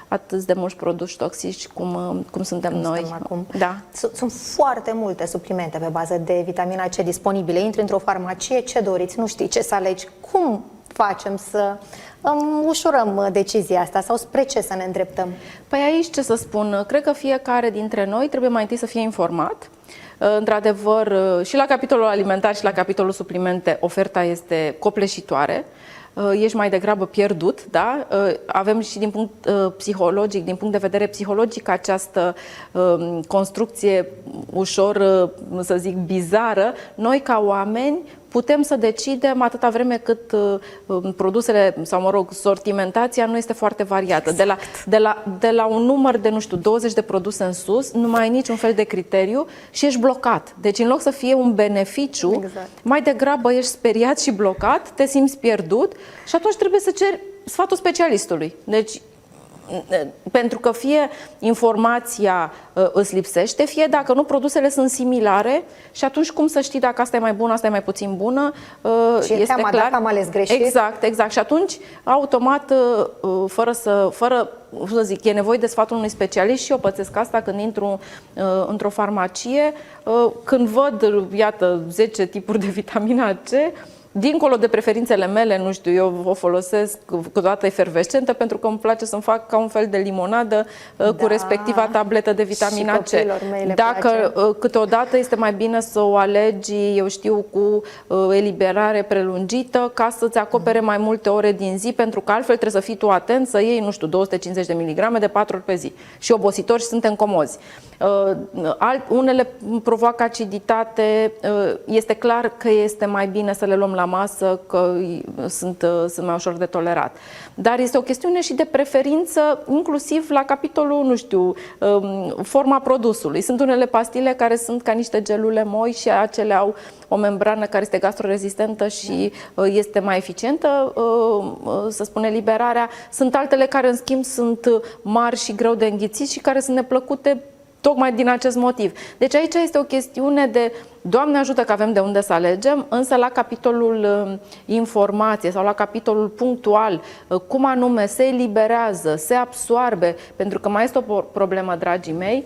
atât de mulți produși toxici cum suntem noi. Acum. Da. Sunt foarte multe suplimente pe bază de vitamina C disponibile. Intri într-o farmacie, ce doriți, nu știi ce să alegi. Cum facem să ușurăm decizia asta sau spre ce să ne îndreptăm? Păi aici ce să spun, cred că fiecare dintre noi trebuie mai întâi să fie informat. Într-adevăr, și la capitolul alimentar și la capitolul suplimente, oferta este copleșitoare. Ești mai degrabă pierdut, da? Avem și din punct psihologic, din punct de vedere psihologic, această construcție ușor, să zic, bizară. Noi, ca oameni, putem să decidem atâta vreme cât produsele, sau mă rog, sortimentația nu este foarte variată. Exact. De la un număr de, nu știu, 20 de produse în sus, nu mai ai niciun fel de criteriu și ești blocat. Deci în loc să fie un beneficiu, mai degrabă ești speriat și blocat, te simți pierdut și atunci trebuie să ceri sfatul specialistului. Deci pentru că fie informația îți lipsește, fie dacă nu, produsele sunt similare și atunci cum să știi dacă asta e mai bună, asta e mai puțin bună? Și este teama clar. Dacă am ales greșit. Exact. Și atunci, automat, fără să zic, e nevoie de sfatul unui specialist și eu pățesc asta când intru într-o farmacie, când văd, iată, 10 tipuri de vitamina C, dincolo de preferințele mele, nu știu, eu o folosesc câteodată efervescentă pentru că îmi place să-mi fac ca un fel de limonadă cu respectiva tabletă de vitamina C. Dacă câteodată este mai bine să o alegi, eu știu, cu eliberare prelungită ca să-ți acopere mai multe ore din zi, pentru că altfel trebuie să fii tu atent să iei, nu știu, 250 de miligrame de 4 ori pe zi. Și obositori și suntem comozi. Unele provoacă aciditate, este clar că este mai bine să le luăm la masă, că sunt mai ușor de tolerat. Dar este o chestiune și de preferință, inclusiv la capitolul, nu știu, forma produsului. Sunt unele pastile care sunt ca niște gelule moi și acele au o membrană care este gastrorezistentă și este mai eficientă, să spun, eliberarea. Sunt altele care, în schimb, sunt mari și greu de înghițit și care sunt neplăcute tocmai din acest motiv. Deci aici este o chestiune de, Doamne ajută că avem de unde să alegem, însă la capitolul informație sau la capitolul punctual, cum anume se eliberează, se absoarbe, pentru că mai este o problemă, dragii mei.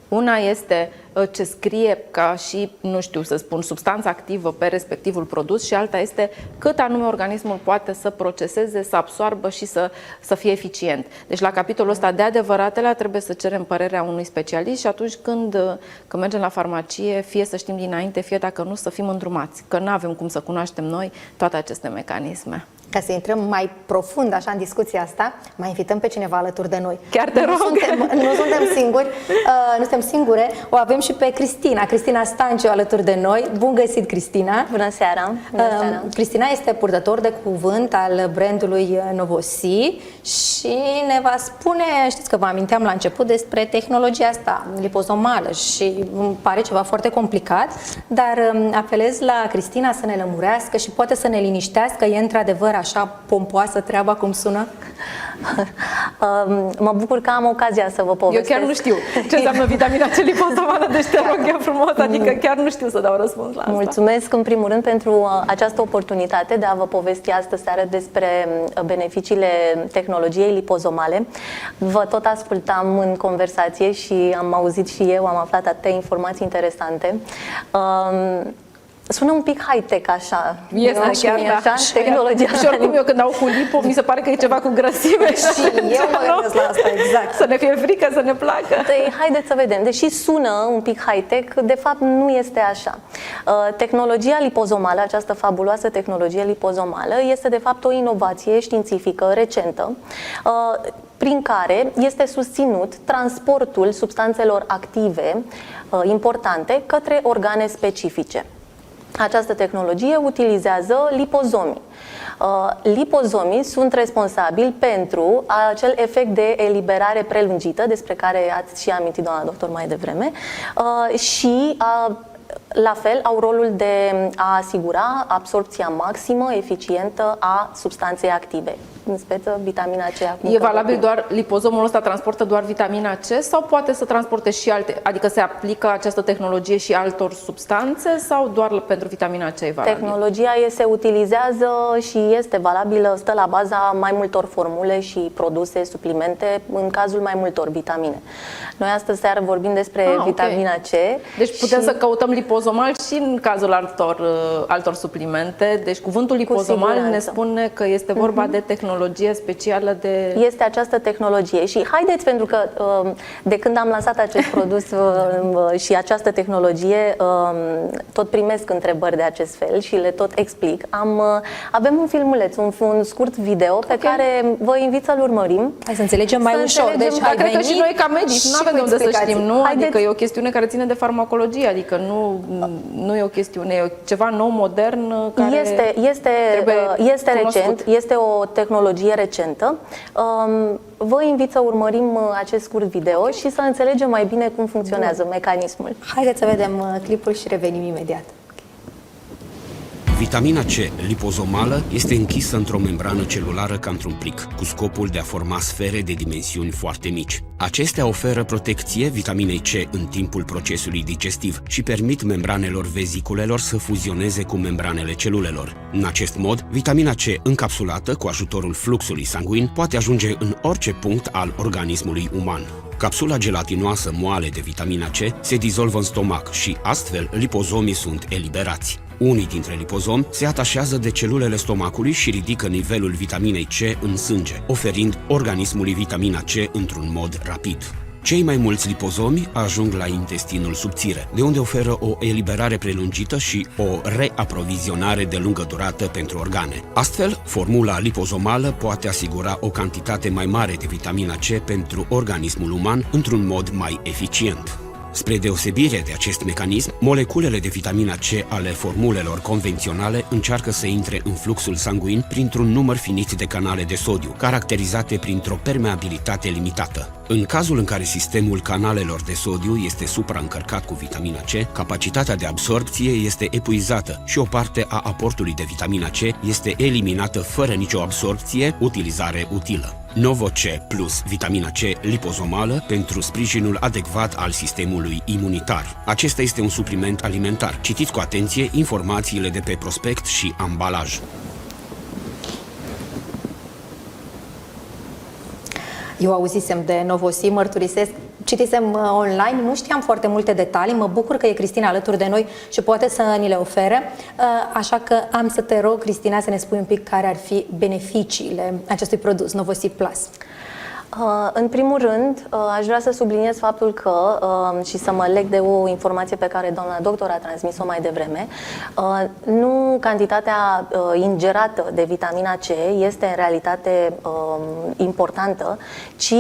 Una este ce scrie ca și, nu știu să spun, substanța activă pe respectivul produs și alta este cât anume organismul poate să proceseze, să absoarbă și să fie eficient. Deci la capitolul ăsta de adevăratele trebuie să cerem părerea unui specialist și atunci când mergem la farmacie, fie să știm dinainte, fie dacă nu, să fim îndrumați, că nu avem cum să cunoaștem noi toate aceste mecanisme. Ca să intrăm mai profund așa în discuția asta, mai invităm pe cineva alături de noi. Chiar te rog! Nu suntem singuri, nu suntem singure, o avem și pe Cristina Stanciu alături de noi. Bun găsit, Cristina! Bună seara! Cristina este purtător de cuvânt al brandului Novosi și ne va spune, știți că vă aminteam la început despre tehnologia asta lipozomală și îmi pare ceva foarte complicat, dar apelez la Cristina să ne lămurească și poate să ne liniștească. E într-adevăr așa pompoasă treaba cum sună? Mă bucur că am ocazia să vă povestesc. Eu chiar nu știu ce înseamnă vitamina C lipozomală, deci te rog eu frumos, adică chiar nu știu să dau răspuns la asta. Mulțumesc în primul rând pentru această oportunitate de a vă povesti astă seară despre beneficiile tehnologiei lipozomale. Vă tot ascultam în conversație și am auzit și eu, am aflat atâtea informații interesante. Sună un pic high-tech așa. Este chiar, da. Așa, tehnologia. Și oricum eu când au cu lipo, mi se pare că e ceva cu grăsime. Și eu mă gândesc la asta, exact. Să ne fie frică, să ne placă. Haideți să vedem. Deși sună un pic high-tech, de fapt nu este așa. Tehnologia lipozomală, această fabuloasă tehnologie lipozomală, este de fapt o inovație științifică recentă, prin care este susținut transportul substanțelor active importante către organe specifice. Această tehnologie utilizează lipozomii. Lipozomii sunt responsabili pentru acel efect de eliberare prelungită, despre care ați și amintit, doamna doctor, mai devreme, și la fel au rolul de a asigura absorpția maximă, eficientă a substanței active, în speță vitamina C. E valabil doar, lipozomul ăsta transportă doar vitamina C sau poate să transporte și alte, adică se aplică această tehnologie și altor substanțe sau doar pentru vitamina C e valabil? Tehnologia se utilizează și este valabilă, stă la baza mai multor formule și produse, suplimente, în cazul mai multor vitamine. Noi astăzi seară vorbim despre vitamina C. Deci putem să căutăm lipozomal și în cazul altor suplimente. Deci cuvântul lipozomal ne spune că este vorba de tehnologie specială de... Este această tehnologie și haideți, pentru că de când am lansat acest produs și această tehnologie, tot primesc întrebări de acest fel și le tot explic. Avem un filmuleț, un scurt video pe care vă invit să-l urmărim. Hai să înțelegem mai ușor. Deci, cred că și noi ca medici nu avem de unde să știm, nu? Adică e o chestiune care ține de farmacologie, adică nu e o chestiune, e ceva nou, modern, care este recent, este o tehnologie recentă. Vă invit să urmărim acest scurt video și să înțelegem mai bine cum funcționează mecanismul. Haideți să vedem clipul și revenim imediat. Vitamina C lipozomală este închisă într-o membrană celulară ca într-un plic, cu scopul de a forma sfere de dimensiuni foarte mici. Acestea oferă protecție vitaminei C în timpul procesului digestiv și permit membranelor veziculelor să fuzioneze cu membranele celulelor. În acest mod, vitamina C încapsulată cu ajutorul fluxului sanguin poate ajunge în orice punct al organismului uman. Capsula gelatinoasă moale de vitamina C se dizolvă în stomac și astfel lipozomii sunt eliberați. Unii dintre lipozomi se atașează de celulele stomacului și ridică nivelul vitaminei C în sânge, oferind organismului vitamina C într-un mod rapid. Cei mai mulți lipozomi ajung la intestinul subțire, de unde oferă o eliberare prelungită și o reaprovizionare de lungă durată pentru organe. Astfel, formula lipozomală poate asigura o cantitate mai mare de vitamina C pentru organismul uman într-un mod mai eficient. Spre deosebire de acest mecanism, moleculele de vitamina C ale formulelor convenționale încearcă să intre în fluxul sanguin printr-un număr finit de canale de sodiu, caracterizate printr-o permeabilitate limitată. În cazul în care sistemul canalelor de sodiu este supraîncărcat cu vitamina C, capacitatea de absorbție este epuizată și o parte a aportului de vitamina C este eliminată fără nicio absorbție, utilizare utilă. NovoC plus vitamina C lipozomală pentru sprijinul adecvat al sistemului imunitar. Acesta este un supliment alimentar. Citiți cu atenție informațiile de pe prospect și ambalaj. Eu auzisem de Novosi, mărturisesc, citisem online, nu știam foarte multe detalii, mă bucur că e Cristina alături de noi și poate să ni le ofere, așa că am să te rog, Cristina, să ne spui un pic care ar fi beneficiile acestui produs, Novosi Plus. În primul rând, aș vrea să subliniez faptul că, și să mă leg de o informație pe care doamna doctor a transmis-o mai devreme, nu cantitatea ingerată de vitamina C este în realitate importantă, ci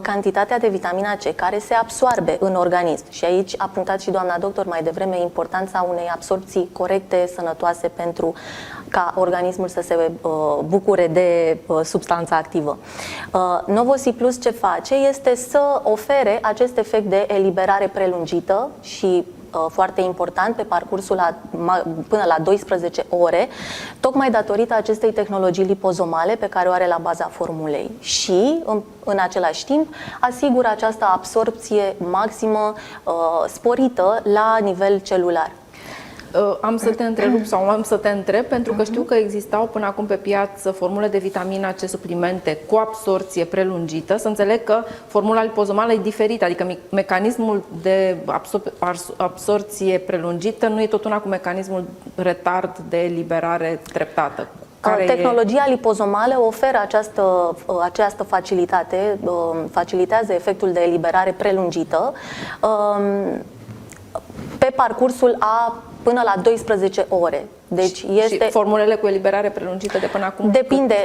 cantitatea de vitamina C care se absorbe în organism. Și aici a punctat și doamna doctor mai devreme importanța unei absorpții corecte, sănătoase, pentru ca organismul să se bucure de substanța activă. Novosi Plus ce face este să ofere acest efect de eliberare prelungită și foarte important pe parcursul până la 12 ore, tocmai datorită acestei tehnologii lipozomale pe care o are la baza formulei și în același timp asigură această absorpție maximă sporită la nivel celular. Am să te întrerup sau am să te întreb, pentru că știu că existau până acum pe piață formule de vitamina C suplimente cu absorție prelungită. Să înțeleg că formula lipozomală e diferită, adică mecanismul de absorție prelungită nu e tot una cu mecanismul retard de eliberare treptată. Tehnologia lipozomală oferă această facilitate, facilitează efectul de eliberare prelungită pe parcursul până la 12 ore. Deci este... Și formulele cu eliberare prelungită de până acum? Depinde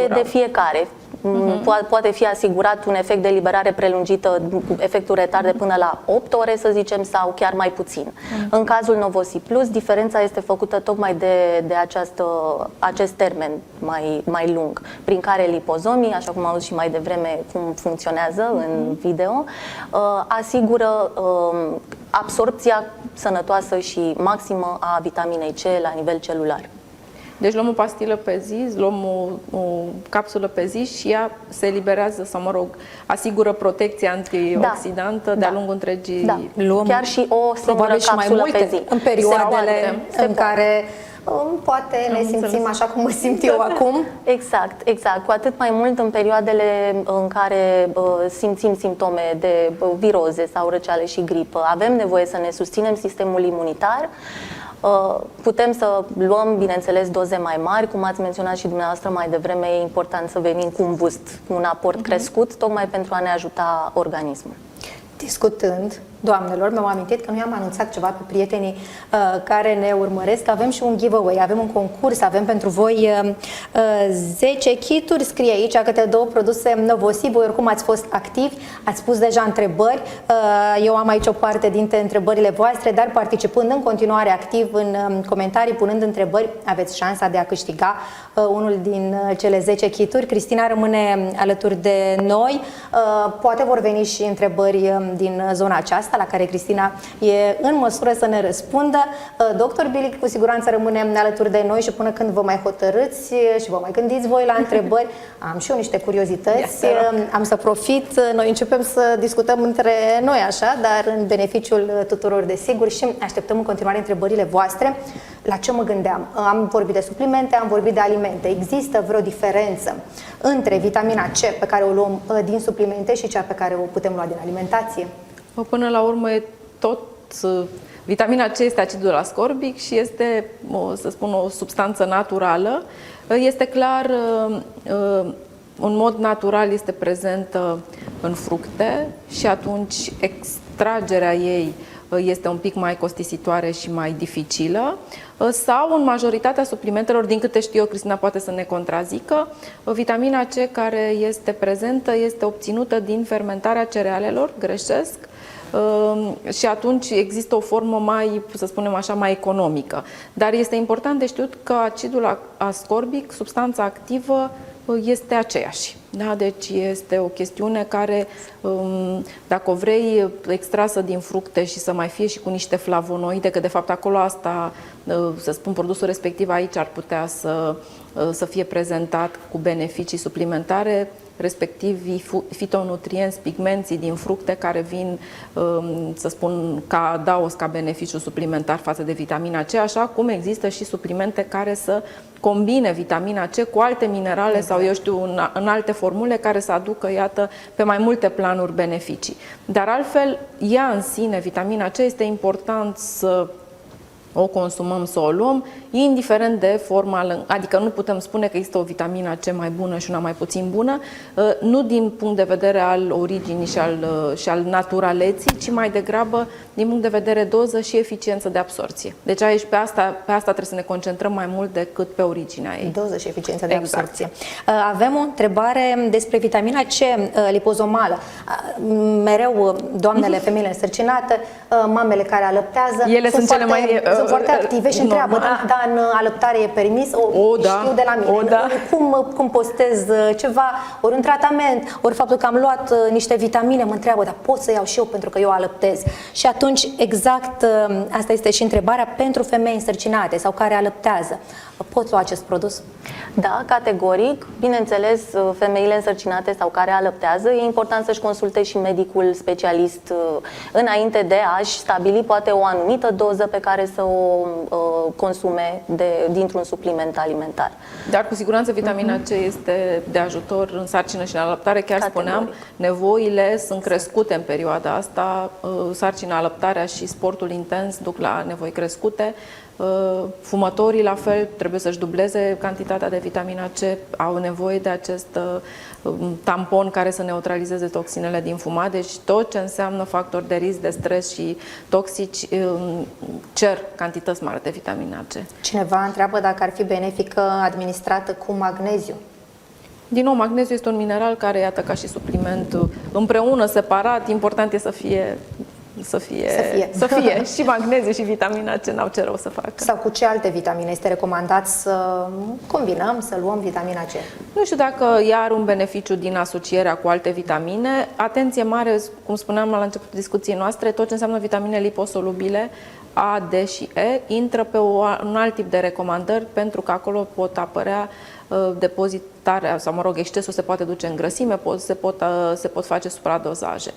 de fiecare. Poate fi asigurat un efect de eliberare prelungită, efectul retard de până la 8 ore, să zicem, sau chiar mai puțin. În cazul Novosi Plus, diferența este făcută tocmai de acest termen mai lung, prin care lipozomii, așa cum am auzit și mai devreme cum funcționează în video, asigură absorpția sănătoasă și maximă a vitaminei C la nivel celular. Deci luăm o pastilă pe zi, luăm o capsulă pe zi și ea se eliberează, sau mă rog, asigură protecție antioxidantă de-a lungul întregii... Da. Luăm chiar și o singură capsulă pe zi. În perioadele în care poate ne simțim așa cum mă simt eu acum. Exact. Cu atât mai mult în perioadele în care simțim simptome de viroze sau răceală și gripă. Avem nevoie să ne susținem sistemul imunitar. Putem să luăm, bineînțeles, doze mai mari, cum ați menționat și dumneavoastră mai devreme, e important să venim cu un boost, cu un aport crescut, tocmai pentru a ne ajuta organismul. Discutând, doamnelor, mi-am amintit că noi am anunțat ceva pe prietenii care ne urmăresc. Avem și un giveaway, avem un concurs, avem pentru voi 10 kituri, scrie aici, câte 2 produse Novosi. Voi oricum ați fost activi, ați pus deja întrebări. Eu am aici o parte dintre întrebările voastre, dar participând în continuare activ în comentarii, punând întrebări, aveți șansa de a câștiga unul din cele 10 kituri. Cristina rămâne alături de noi. Poate vor veni și întrebări din zona aceasta, la care Cristina e în măsură să ne răspundă. Doctor Bilic cu siguranță rămâne alături de noi și până când vă mai hotărâți și vă mai gândiți voi la întrebări, am și eu niște curiozități, am să profit. Noi începem să discutăm între noi așa, dar în beneficiul tuturor, desigur, și așteptăm în continuare întrebările voastre. La ce mă gândeam? Am vorbit de suplimente, am vorbit de alimente. Există vreo diferență între vitamina C pe care o luăm din suplimente și cea pe care o putem lua din alimentație? Până la urmă e tot vitamina C este acidul ascorbic și este, să spun, o substanță naturală. Este clar, în mod natural este prezentă în fructe și atunci extragerea ei este un pic mai costisitoare și mai dificilă, sau în majoritatea suplimentelor, din câte știu eu, Cristina poate să ne contrazică, vitamina C care este prezentă este obținută din fermentarea cerealelor, greșesc, și atunci există o formă mai, să spunem așa, mai economică. Dar este important de știut că acidul ascorbic, substanța activă, este aceeași. Da? Deci este o chestiune care, dacă o vrei extrasă din fructe și să mai fie și cu niște flavonoide, că de fapt acolo asta, să spun, produsul respectiv aici ar putea să fie prezentat cu beneficii suplimentare, respectiv fitonutrienți, pigmenții din fructe care vin, să spun, ca adaos, ca beneficiu suplimentar față de vitamina C, așa cum există și suplimente care să combine vitamina C cu alte minerale sau, eu știu, în alte formule care să aducă, iată, pe mai multe planuri beneficii. Dar altfel, ea în sine, vitamina C, este important să o consumăm, să o luăm, indiferent de forma, adică nu putem spune că există o vitamina C mai bună și una mai puțin bună, nu din punct de vedere al originii și al naturaleții, ci mai degrabă din punct de vedere doză și eficiență de absorție. Deci aici pe asta trebuie să ne concentrăm mai mult decât pe originea ei. Doză și eficiență de absorție. Avem o întrebare despre vitamina C lipozomală. Mereu doamnele, femeile însărcinate, mamele care alăptează, ele sunt cele mai sunt foarte active și întreabă, da, în alăptare e permis? Știu de la mine. Da. Cum postez ceva, ori un tratament, ori faptul că am luat niște vitamine, mă întreabă, dar pot să iau și eu pentru că eu alăptez? Și atunci, exact, asta este și întrebarea pentru femei însărcinate sau care alăptează. Pot lua acest produs? Da, categoric. Bineînțeles, femeile însărcinate sau care alăptează, e important să-și consulte și medicul specialist înainte de a-și stabili poate o anumită doză pe care să o consume dintr-un supliment alimentar. Dar cu siguranță vitamina C este de ajutor în sarcină și în alăptare. Chiar spuneam, nevoile sunt crescute în perioada asta. Sarcina, alăptarea și sportul intens duc la nevoi crescute. Fumătorii, la fel, trebuie să-și dubleze cantitatea de vitamina C, au nevoie de acest tampon care să neutralizeze toxinele din fumat. Deci tot ce înseamnă factori de risc, de stres și toxici cer cantități mari de vitamina C. Cineva întreabă dacă ar fi benefică administrată cu magneziu. Din nou, magneziu este un mineral care, iată, ca și supliment, împreună, separat, important e să fie și magneziu și vitamina C n-au ce rău să facă. Sau cu ce alte vitamine este recomandat să combinăm, să luăm vitamina C? Nu știu dacă ea are un beneficiu din asocierea cu alte vitamine. Atenție mare, cum spuneam la începutul discuției noastre, tot ce înseamnă vitamine liposolubile, A, D și E, intră pe un alt tip de recomandări, pentru că acolo pot apărea depozitarea, sau mă rog, excesul se poate duce în grăsime, se pot face supradozaje.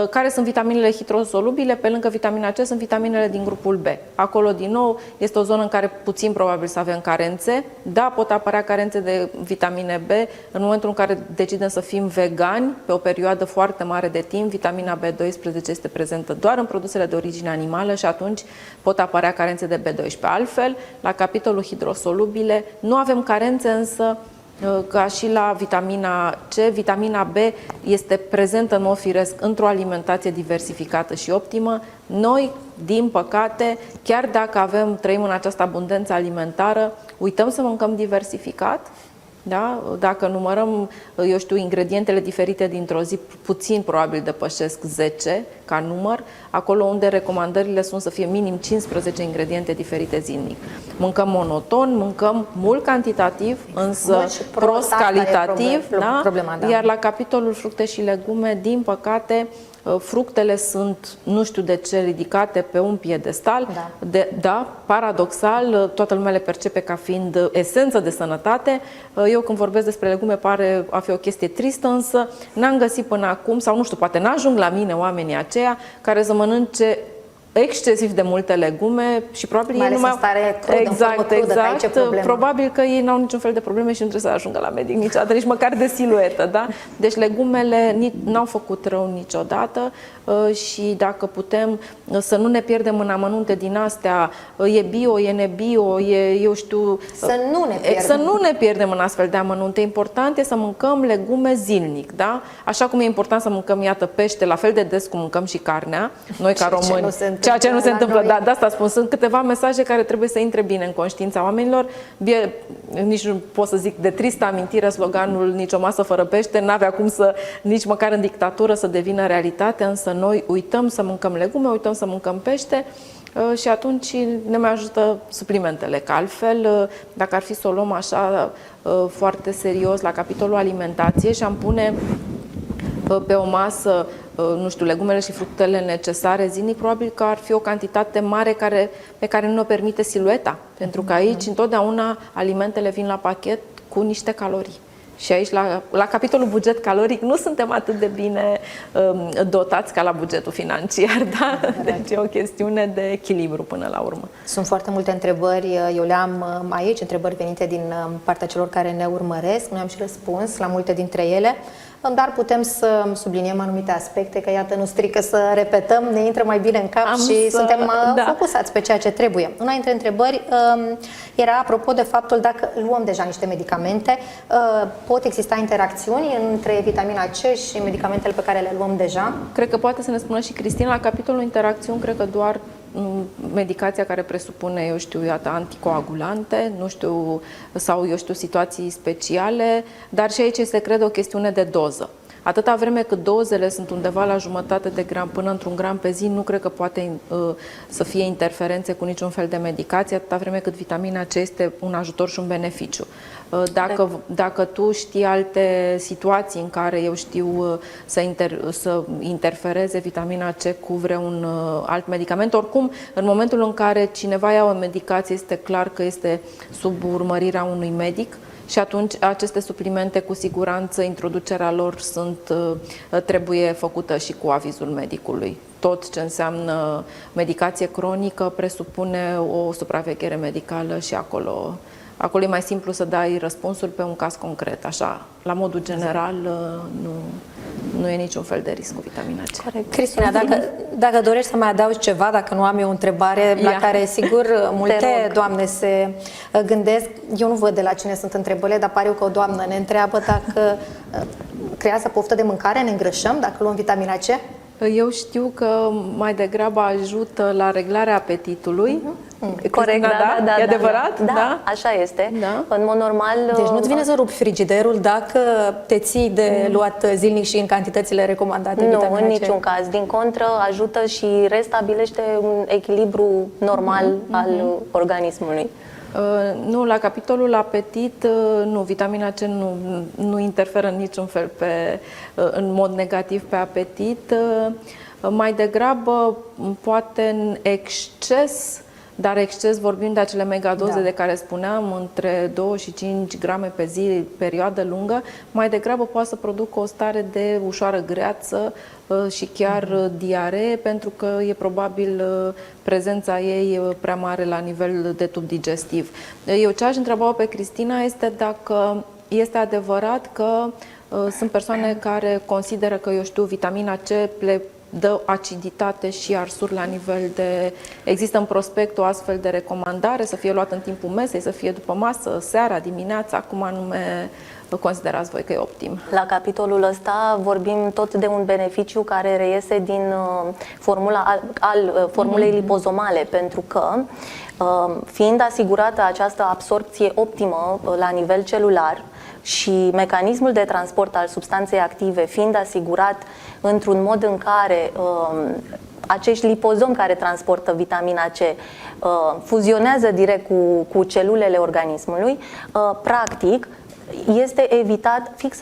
Care sunt vitaminele hidrosolubile? Pe lângă vitamina C sunt vitaminele din grupul B. Acolo, din nou, este o zonă în care puțin probabil să avem carențe. Da, pot apărea carențe de vitamine B în momentul în care decidem să fim vegani pe o perioadă foarte mare de timp. Vitamina B12 este prezentă doar în produsele de origine animală și atunci pot apărea carențe de B12. Altfel, la capitolul hidrosolubile nu avem carențe, însă ca și la vitamina C, vitamina B este prezentă în mod firesc într-o alimentație diversificată și optimă. Noi, din păcate, chiar dacă trăim în această abundență alimentară, uităm să mâncăm diversificat. Da? Dacă numărăm, eu știu, ingredientele diferite dintr-o zi, puțin probabil depășesc 10 ca număr, acolo unde recomandările sunt să fie minim 15 ingrediente diferite zilnic. Mâncăm monoton, mâncăm mult cantitativ, însă prost calitativ, Iar la capitolul fructe și legume, din păcate, fructele sunt, nu știu de ce, ridicate pe un piedestal. Paradoxal, toată lumea le percepe ca fiind esență de sănătate. Eu când vorbesc despre legume pare a fi o chestie tristă, însă n-am găsit până acum, sau nu știu, poate n-ajung la mine oamenii aceia care să mănânce excesiv de multe legume și probabil Mai ei nu ales mai în stare crudă, în formă crudă, că aici e problema. probabil că ei n-au niciun fel de probleme și nu trebuie să ajungă la medic niciodată, nici măcar de siluetă, da? Deci legumele n-au făcut rău niciodată și dacă putem să nu ne pierdem în amănunte din astea, e bio, e nebio, eu știu... Să nu ne pierdem. Să nu ne pierdem în astfel de amănunte. Important e să mâncăm legume zilnic, da? Așa cum e important să mâncăm, iată, pește, la fel de des cum mâncăm și carnea, noi ca români. Ceea ce nu se întâmplă, da, de asta spun. Sunt câteva mesaje care trebuie să intre bine în conștiința oamenilor. Nici nu pot să zic de tristă amintire sloganul nici o masă fără pește, n-avea cum să, nici măcar în dictatură, să devină realitate, însă noi uităm să mâncăm legume, uităm să mâncăm pește și atunci ne mai ajută suplimentele, că altfel, dacă ar fi să o luăm așa foarte serios la capitolul alimentație și am pune pe o masă, nu știu, legumele și fructele necesare zilnic, probabil că ar fi o cantitate mare pe care nu o permite silueta, pentru că aici întotdeauna alimentele vin la pachet cu niște calorii. Și aici, la capitolul buget caloric, nu suntem atât de bine dotați ca la bugetul financiar, da? Deci e o chestiune de echilibru până la urmă. Sunt foarte multe întrebări, eu le am aici, întrebări venite din partea celor care ne urmăresc, noi am și răspuns la multe dintre ele, dar putem să subliniem anumite aspecte, că iată, nu strică să repetăm, ne intră mai bine în cap suntem focusați pe ceea ce trebuie. Una dintre întrebări era apropo de faptul dacă luăm deja niște medicamente, pot exista interacțiuni între vitamina C și medicamentele pe care le luăm deja? Cred că poate să ne spună și Cristina, la capitolul interacțiuni, cred că doar medicația care presupune, eu știu, iată, anticoagulante, nu știu, sau eu știu, situații speciale, dar și aici este, cred, o chestiune de doză. Atâta vreme cât dozele sunt undeva la jumătate de gram până într-un gram pe zi, nu cred că poate să fie interferențe cu niciun fel de medicație, atâta vreme cât vitamina C este un ajutor și un beneficiu. Dacă tu știi alte situații în care, eu știu, să interfereze vitamina C cu vreun alt medicament, oricum, în momentul în care cineva ia o medicație, este clar că este sub urmărirea unui medic, și atunci aceste suplimente, cu siguranță, introducerea lor trebuie făcută și cu avizul medicului. Tot ce înseamnă medicație cronică presupune o supraveghere medicală și acolo e mai simplu să dai răspunsul pe un caz concret. Așa, la modul general, nu e niciun fel de risc cu vitamina C. Corect. Cristina, dacă dorești să mai adaugi ceva, dacă nu am eu o întrebare la care, sigur, multe doamne se gândesc. Eu nu văd de la cine sunt întrebările, dar pare eu că o doamnă ne întreabă dacă creează poftă de mâncare, ne îngrășăm dacă luăm vitamina C? Eu știu că mai degrabă ajută la reglarea apetitului. Corect, da, e adevărat? Da, așa este. Da. În mod normal... Deci nu-ți vine să rupi frigiderul dacă te ții de luat zilnic și în cantitățile recomandate vitamina C? Nu, în niciun caz. Din contră, ajută și restabilește un echilibru normal al organismului. Nu, la capitolul apetit, nu, vitamina C nu interferă în niciun fel în mod negativ pe apetit. Mai degrabă, poate în exces, dar exces vorbim de acele megadoze de care spuneam, între 2 și 5 grame pe zi, perioadă lungă, mai degrabă poate să producă o stare de ușoară greață și chiar diaree, pentru că e probabil prezența ei prea mare la nivel de tub digestiv. Eu ce aș întreba pe Cristina este dacă este adevărat că sunt persoane care consideră că, eu știu, vitamina C le dă aciditate și arsuri la nivel de... Există în prospect o astfel de recomandare să fie luată în timpul mesei, să fie după masă, seara, dimineața, cum anume considerați voi că e optim? La capitolul ăsta vorbim tot de un beneficiu care reiese din formulei lipozomale, pentru că fiind asigurată această absorpție optimă la nivel celular și mecanismul de transport al substanței active fiind asigurat într-un mod în care acești lipozomi care transportă vitamina C fuzionează direct cu celulele organismului, practic este evitat fix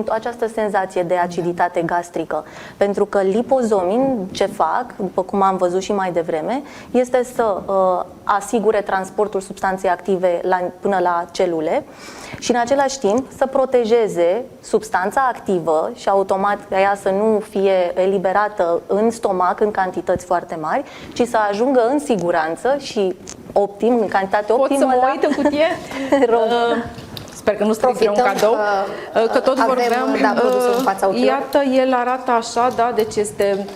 această senzație de aciditate gastrică. Pentru că lipozomii ce fac, după cum am văzut și mai devreme, este să asigure transportul substanței active până la celule și în același timp să protejeze substanța activă și automat ca ea să nu fie eliberată în stomac în cantități foarte mari, ci să ajungă în siguranță și optim, în cantitate optimă. Pot să mă uit în cutie? Sper că nu stric un cadou, că tot avem, vorbeam. produsul în fața ochilor. Iată, el arată așa, da, deci este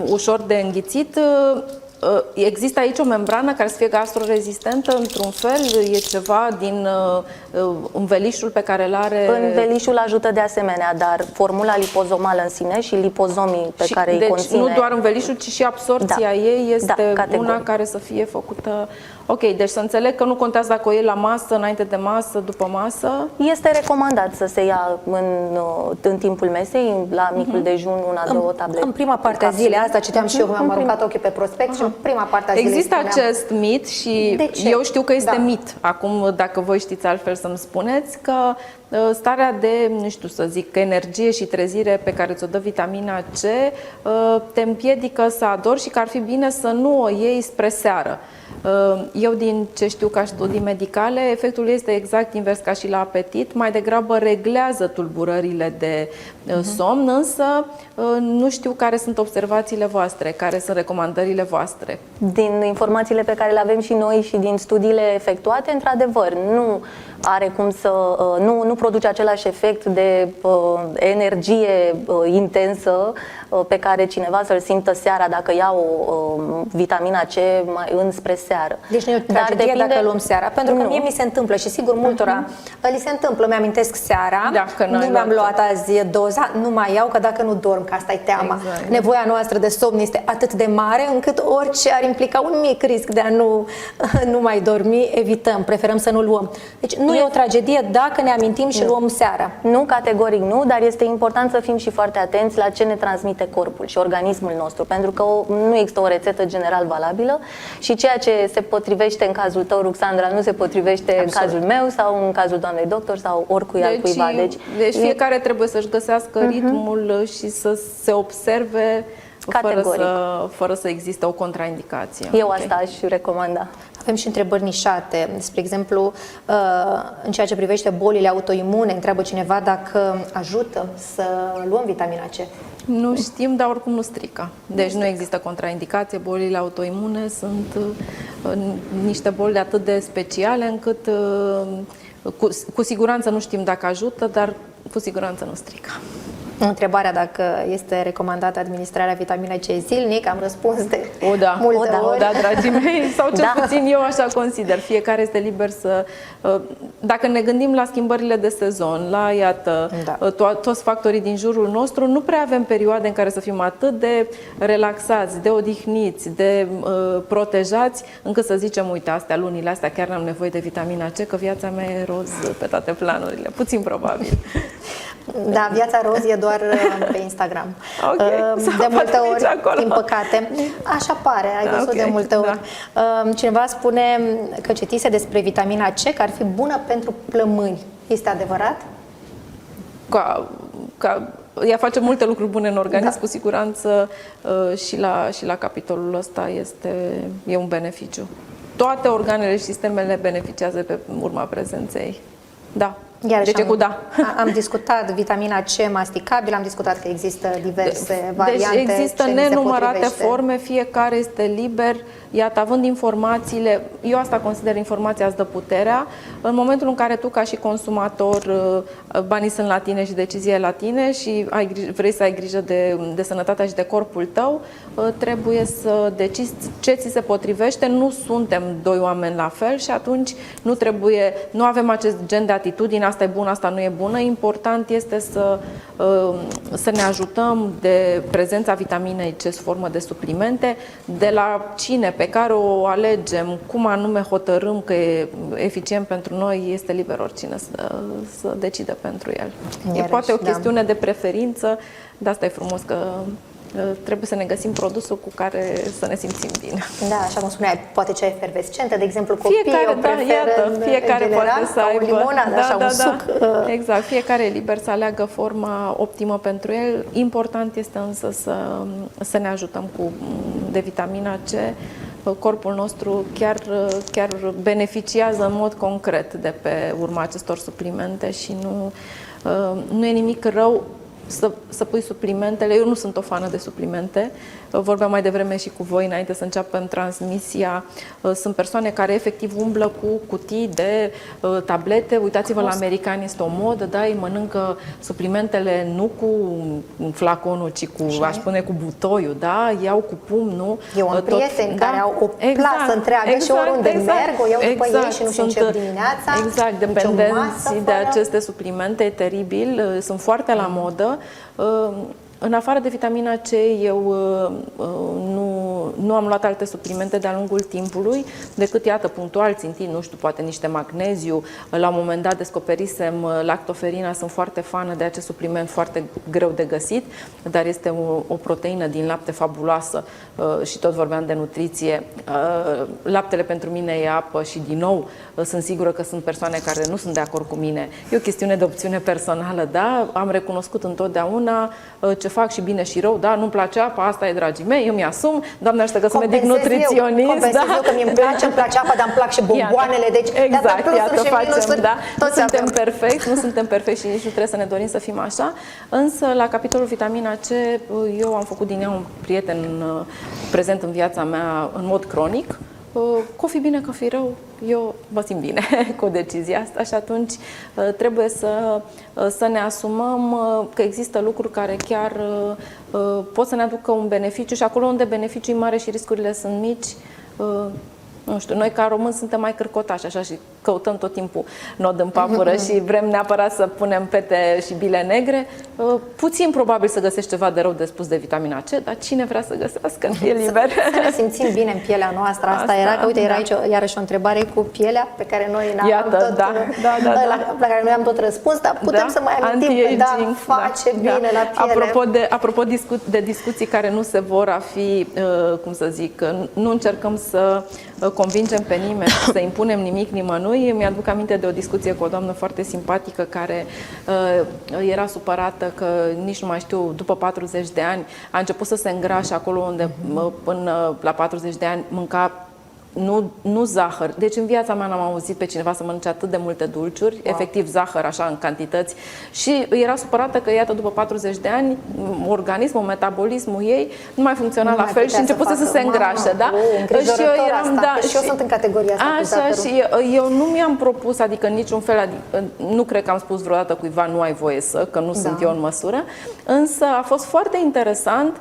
ușor de înghițit. Există aici o membrană care să fie gastrorezistentă într-un fel? E ceva din învelișul pe care îl are? Învelișul ajută de asemenea, dar formula lipozomală în sine și lipozomii pe care îi conține... Nu doar învelișul, ci și absorpția ei este una care să fie făcută... Ok, deci să înțeleg că nu contează dacă o iei la masă, înainte de masă, după masă? Este recomandat să se ia în timpul mesei, la micul dejun, două tablete. În prima parte a zilei, asta citeam și eu, mi-am aruncat ochii pe prospect și în prima parte a zilei există spuneam, acest mit și eu știu că este mit. Acum, dacă voi știți altfel să-mi spuneți, că starea de, nu știu să zic, energie și trezire pe care ți-o dă vitamina C te împiedică să adori și că ar fi bine să nu o iei spre seară. Eu, din ce știu ca studii medicale, efectul este exact invers ca și la apetit, mai degrabă reglează tulburările de somn, însă nu știu care sunt observațiile voastre, care sunt recomandările voastre. Din informațiile pe care le avem și noi și din studiile efectuate, într-adevăr, nu are cum să nu produce același efect de energie intensă pe care cineva să-l simtă seara dacă ia o vitamina C înspre seară. Deci nu e o tragedie dacă luăm seara, pentru că mie mi se întâmplă și sigur multora li se întâmplă, mi-amintesc seara, nu mi-am luat azi doza, nu mai iau, că dacă nu dorm, că asta e teama. Exact. Nevoia noastră de somn este atât de mare încât orice ar implica un mic risc de a nu mai dormi, evităm, preferăm să nu luăm. Deci nu e o tragedie dacă ne amintim și luăm seara. Nu, categoric nu, dar este important să fim și foarte atenți la ce ne transmite corpul și organismul nostru, pentru că nu există o rețetă general valabilă și ceea ce se potrivește în cazul tău, Ruxandra, nu se potrivește în cazul meu sau în cazul doamnei doctor sau oricui altcuiva. Deci fiecare trebuie să-și găsească ritmul și să se observe fără să existe o contraindicație. Eu asta aș recomanda. Avem și întrebări nișate. Spre exemplu, în ceea ce privește bolile autoimune, întreabă cineva dacă ajută să luăm vitamina C. Nu știm, dar oricum nu strică. Deci nu există contraindicație. Bolile autoimune sunt niște boli atât de speciale încât cu siguranță nu știm dacă ajută, dar cu siguranță nu strică. Întrebarea dacă este recomandată administrarea vitaminei C zilnic, am răspuns de multe ori. Da, dragii mei, sau cel puțin eu așa consider. Fiecare este liber să... Dacă ne gândim la schimbările de sezon, la, iată, toți factorii din jurul nostru, nu prea avem perioade în care să fim atât de relaxați, de odihniți, de protejați, încât să zicem, uite, lunile astea chiar n-am nevoie de vitamina C, că viața mea e roz pe toate planurile. Puțin probabil. Da, viața roz e doar pe Instagram. De multe ori, din păcate. Așa pare, ai văzut de multe ori. Cineva spune că citise despre vitamina C, că ar fi bună pentru plămâni. Este adevărat? Ea face multe lucruri bune în organism, cu siguranță și la capitolul ăsta e un beneficiu. Toate organele și sistemele beneficiază pe urma prezenței. Da. Am discutat vitamina C masticabil, am discutat că există diverse variante. Deci există nenumărate forme, fiecare este liber. Iată, având informațiile, eu asta consider, informația îți dă puterea. În momentul în care tu, ca și consumator, banii sunt la tine și decizia e la tine și vrei să ai grijă de sănătatea și de corpul tău, trebuie să decizi ce ți se potrivește. Nu suntem doi oameni la fel și atunci nu avem acest gen de atitudine, asta e bună, asta nu e bună. Important este să ne ajutăm de prezența vitaminei C sub formă de suplimente, de la cine pe care o alegem, cum anume hotărâm că e eficient pentru noi, este liber oricine să decide pentru el. E poate o chestiune de preferință, de asta e frumos că trebuie să ne găsim produsul cu care să ne simțim bine. Da, așa cum spuneai, poate cea efervescentă, de exemplu, copiii Fiecare, o preferă fiecare în general, poate să sau aibă. o limonadă, așa, un suc. Exact, fiecare e liber să aleagă forma optimă pentru el. Important este însă să ne ajutăm de vitamina C. Corpul nostru chiar beneficiază în mod concret de pe urma acestor suplimente și nu e nimic rău să pui suplimentele. Eu nu sunt o fană de suplimente. Vorbeam mai devreme și cu voi înainte să începem transmisia. Sunt persoane care efectiv umblă cu cutii de tablete. Uitați-vă, la americani este o modă, da? Ei mănâncă suplimentele nu cu flaconul, ci cu, aș spune, cu butoiul, da? Iau cu pumnul. Eu am prieteni care au o plasă întreagă și oriunde merg, o iau după ei și nu-și încep dimineața. Exact, dependenți de aceste suplimente, e teribil, sunt foarte la modă. În afară de vitamina C, eu nu am luat alte suplimente de-a lungul timpului, decât, iată, punctual țintit, nu știu, poate niște magneziu. La un moment dat descoperisem lactoferina, sunt foarte fană de acest supliment, foarte greu de găsit, dar este o proteină din lapte fabuloasă și tot vorbeam de nutriție. Laptele pentru mine e apă și, din nou, sunt sigură că sunt persoane care nu sunt de acord cu mine. E o chestiune de opțiune personală, da? Am recunoscut întotdeauna ce fac și bine și rău, da? Nu-mi place apa, asta e, dragii mei, eu mi-asum. Doamne ajută că sunt medic nutriționist. Compensez eu că mi-e place, îmi place apa, dar îmi plac și bomboanele, deci exact, iată, facem, da? Nu suntem perfecti și nici nu trebuie să ne dorim să fim așa. Însă, la capitolul vitamina C, eu am făcut din ea un prieten prezent în viața mea în mod cronic. Că o fi bine, că o fi rău, eu mă simt bine cu decizia asta și atunci trebuie să ne asumăm că există lucruri care chiar pot să ne aducă un beneficiu și acolo unde beneficiul e mare și riscurile sunt mici, nu știu, noi ca români suntem mai cârcotași așa și căutăm tot timpul nod în papură și vrem neapărat să punem pete și bile negre. Puțin probabil să găsești ceva de rău de spus de vitamina C, dar cine vrea să găsească, nu e liber. Să ne simțim bine în pielea noastră. Asta era, că uite, era aici iarăși o întrebare cu pielea pe care noi la care noi am tot răspuns, dar putem să mai amintim că face bine la piele. Apropo de discuții care nu se vor a fi, cum să zic, nu încercăm să convingem pe nimeni, să impunem nimic nimănui. Mi-aduc aminte de o discuție cu o doamnă foarte simpatică care era supărată că nici nu mai știu, după 40 de ani a început să se îngrașe acolo unde până la 40 de ani mânca nu zahăr. Deci în viața mea n-am auzit pe cineva să mănânce atât de multe dulciuri, efectiv zahăr așa în cantități, și era supărată că, iată, după 40 de ani organismul, metabolismul ei nu mai funcționa la fel și începuse să se îngrașe, da? Și eu eram, și eu sunt în categoria asta. Așa, și eu nu mi-am propus, adică în niciun fel, nu cred că am spus vreodată cuiva nu ai voie că nu sunt eu în măsură, însă a fost foarte interesant.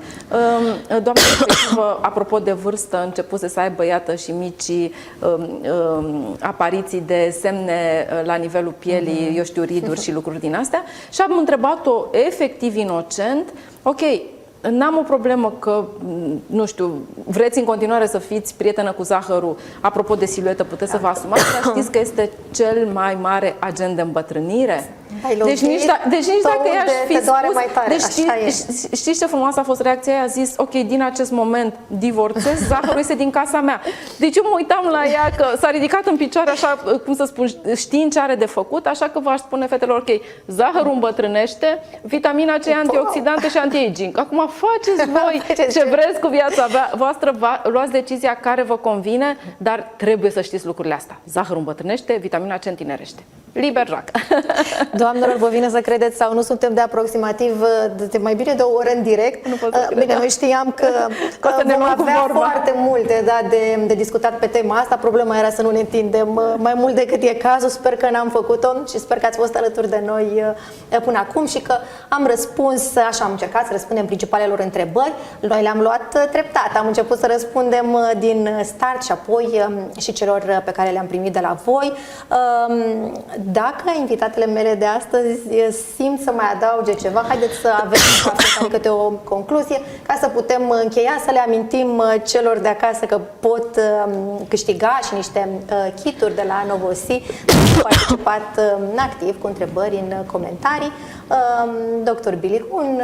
Doamna respectivă, apropo de vârstă, începuse să aibă, iată, și mici apariții de semne la nivelul pielii, eu știu, riduri și lucruri din astea, și am întrebat-o efectiv inocent, ok, n-am o problemă că, nu știu, vreți în continuare să fiți prietenă cu zahărul, apropo de siluetă, puteți să vă asumați, dar știți că este cel mai mare agent de îmbătrânire. Deci nici dacă i-aș fi spus, deci știți ce frumoasă a fost reacția ei? A zis, ok, din acest moment divorțez, zahărul este din casa mea. Deci eu mă uitam la ea că s-a ridicat în picioare, așa, cum să spun, știind ce are de făcut, așa că v-aș spune, fetelor, ok, zahărul îmbătrânește, vitamina C, antioxidante și anti-aging. Acum faceți voi ce vreți cu viața voastră, luați decizia care vă convine, dar trebuie să știți lucrurile astea. Zahărul îmbătrânește, vitamina C întinerește. Liber joc. Doamnelor, vă vine să credeți sau nu, suntem de aproximativ de mai bine de o oră în direct. Bine, noi știam că vom avea foarte multe de discutat pe tema asta. Problema era să nu ne întindem mai mult decât e cazul. Sper că n-am făcut-o și sper că ați fost alături de noi până acum și că am răspuns, așa am încercat să răspundem principalelor întrebări. Noi le-am luat treptat. Am început să răspundem din start și apoi și celor pe care le-am primit de la voi. Dacă invitatele mele de astăzi simt să mai adauge ceva. Haideți să avem câte o concluzie ca să putem încheia, să le amintim celor de acasă că pot câștiga și niște kituri de la Novosi. Am participat activ cu întrebări în comentarii. Dr. Bilihun,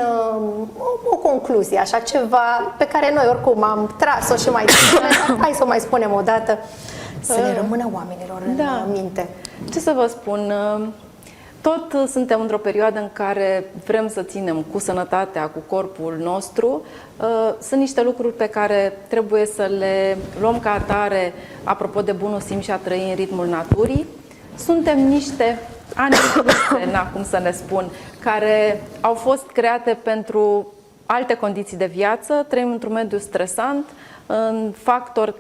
o concluzie, așa ceva pe care noi oricum am tras-o și mai devreme, hai să o mai spunem o dată, să le rămână oamenilor în minte. Ce să vă spun? Tot suntem într-o perioadă în care vrem să ținem cu sănătatea, cu corpul nostru. Sunt niște lucruri pe care trebuie să le luăm ca atare, apropo de bunul simț și a trăi în ritmul naturii. Suntem niște animale, n-am cum să ne spun, care au fost create pentru alte condiții de viață. Trăim într-un mediu stresant, în factori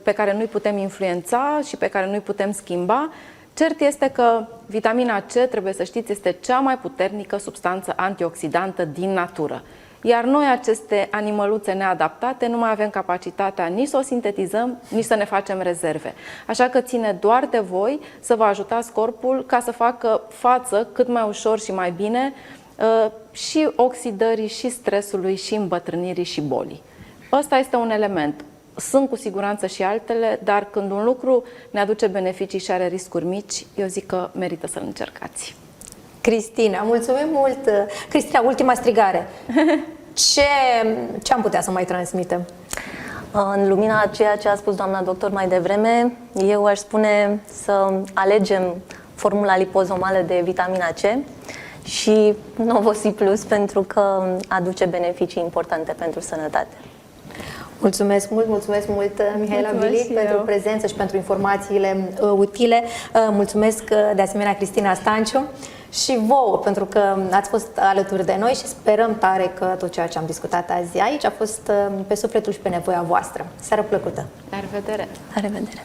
pe care nu-i putem influența și pe care nu-i putem schimba. Cert este că vitamina C, trebuie să știți, este cea mai puternică substanță antioxidantă din natură. Iar noi, aceste animăluțe neadaptate, nu mai avem capacitatea nici să o sintetizăm, nici să ne facem rezerve. Așa că ține doar de voi să vă ajutați corpul ca să facă față cât mai ușor și mai bine și oxidării, și stresului, și îmbătrânirii, și bolii. Ăsta este un element. Sunt cu siguranță și altele, dar când un lucru ne aduce beneficii și are riscuri mici, eu zic că merită să-l încercați. Cristina, mulțumim mult! Cristina, ultima strigare. Ce am putea să mai transmitem? În lumina a ceea ce a spus doamna doctor mai devreme, eu aș spune să alegem formula lipozomală de vitamina C și Novosi Plus, pentru că aduce beneficii importante pentru sănătate. Mulțumesc mult, Mihaela Bilic, pentru prezență și pentru informațiile utile. Mulțumesc de asemenea Cristina Stanciu și vouă pentru că ați fost alături de noi și sperăm tare că tot ceea ce am discutat azi aici a fost pe sufletul și pe nevoia voastră. Seară plăcută! La revedere! La revedere!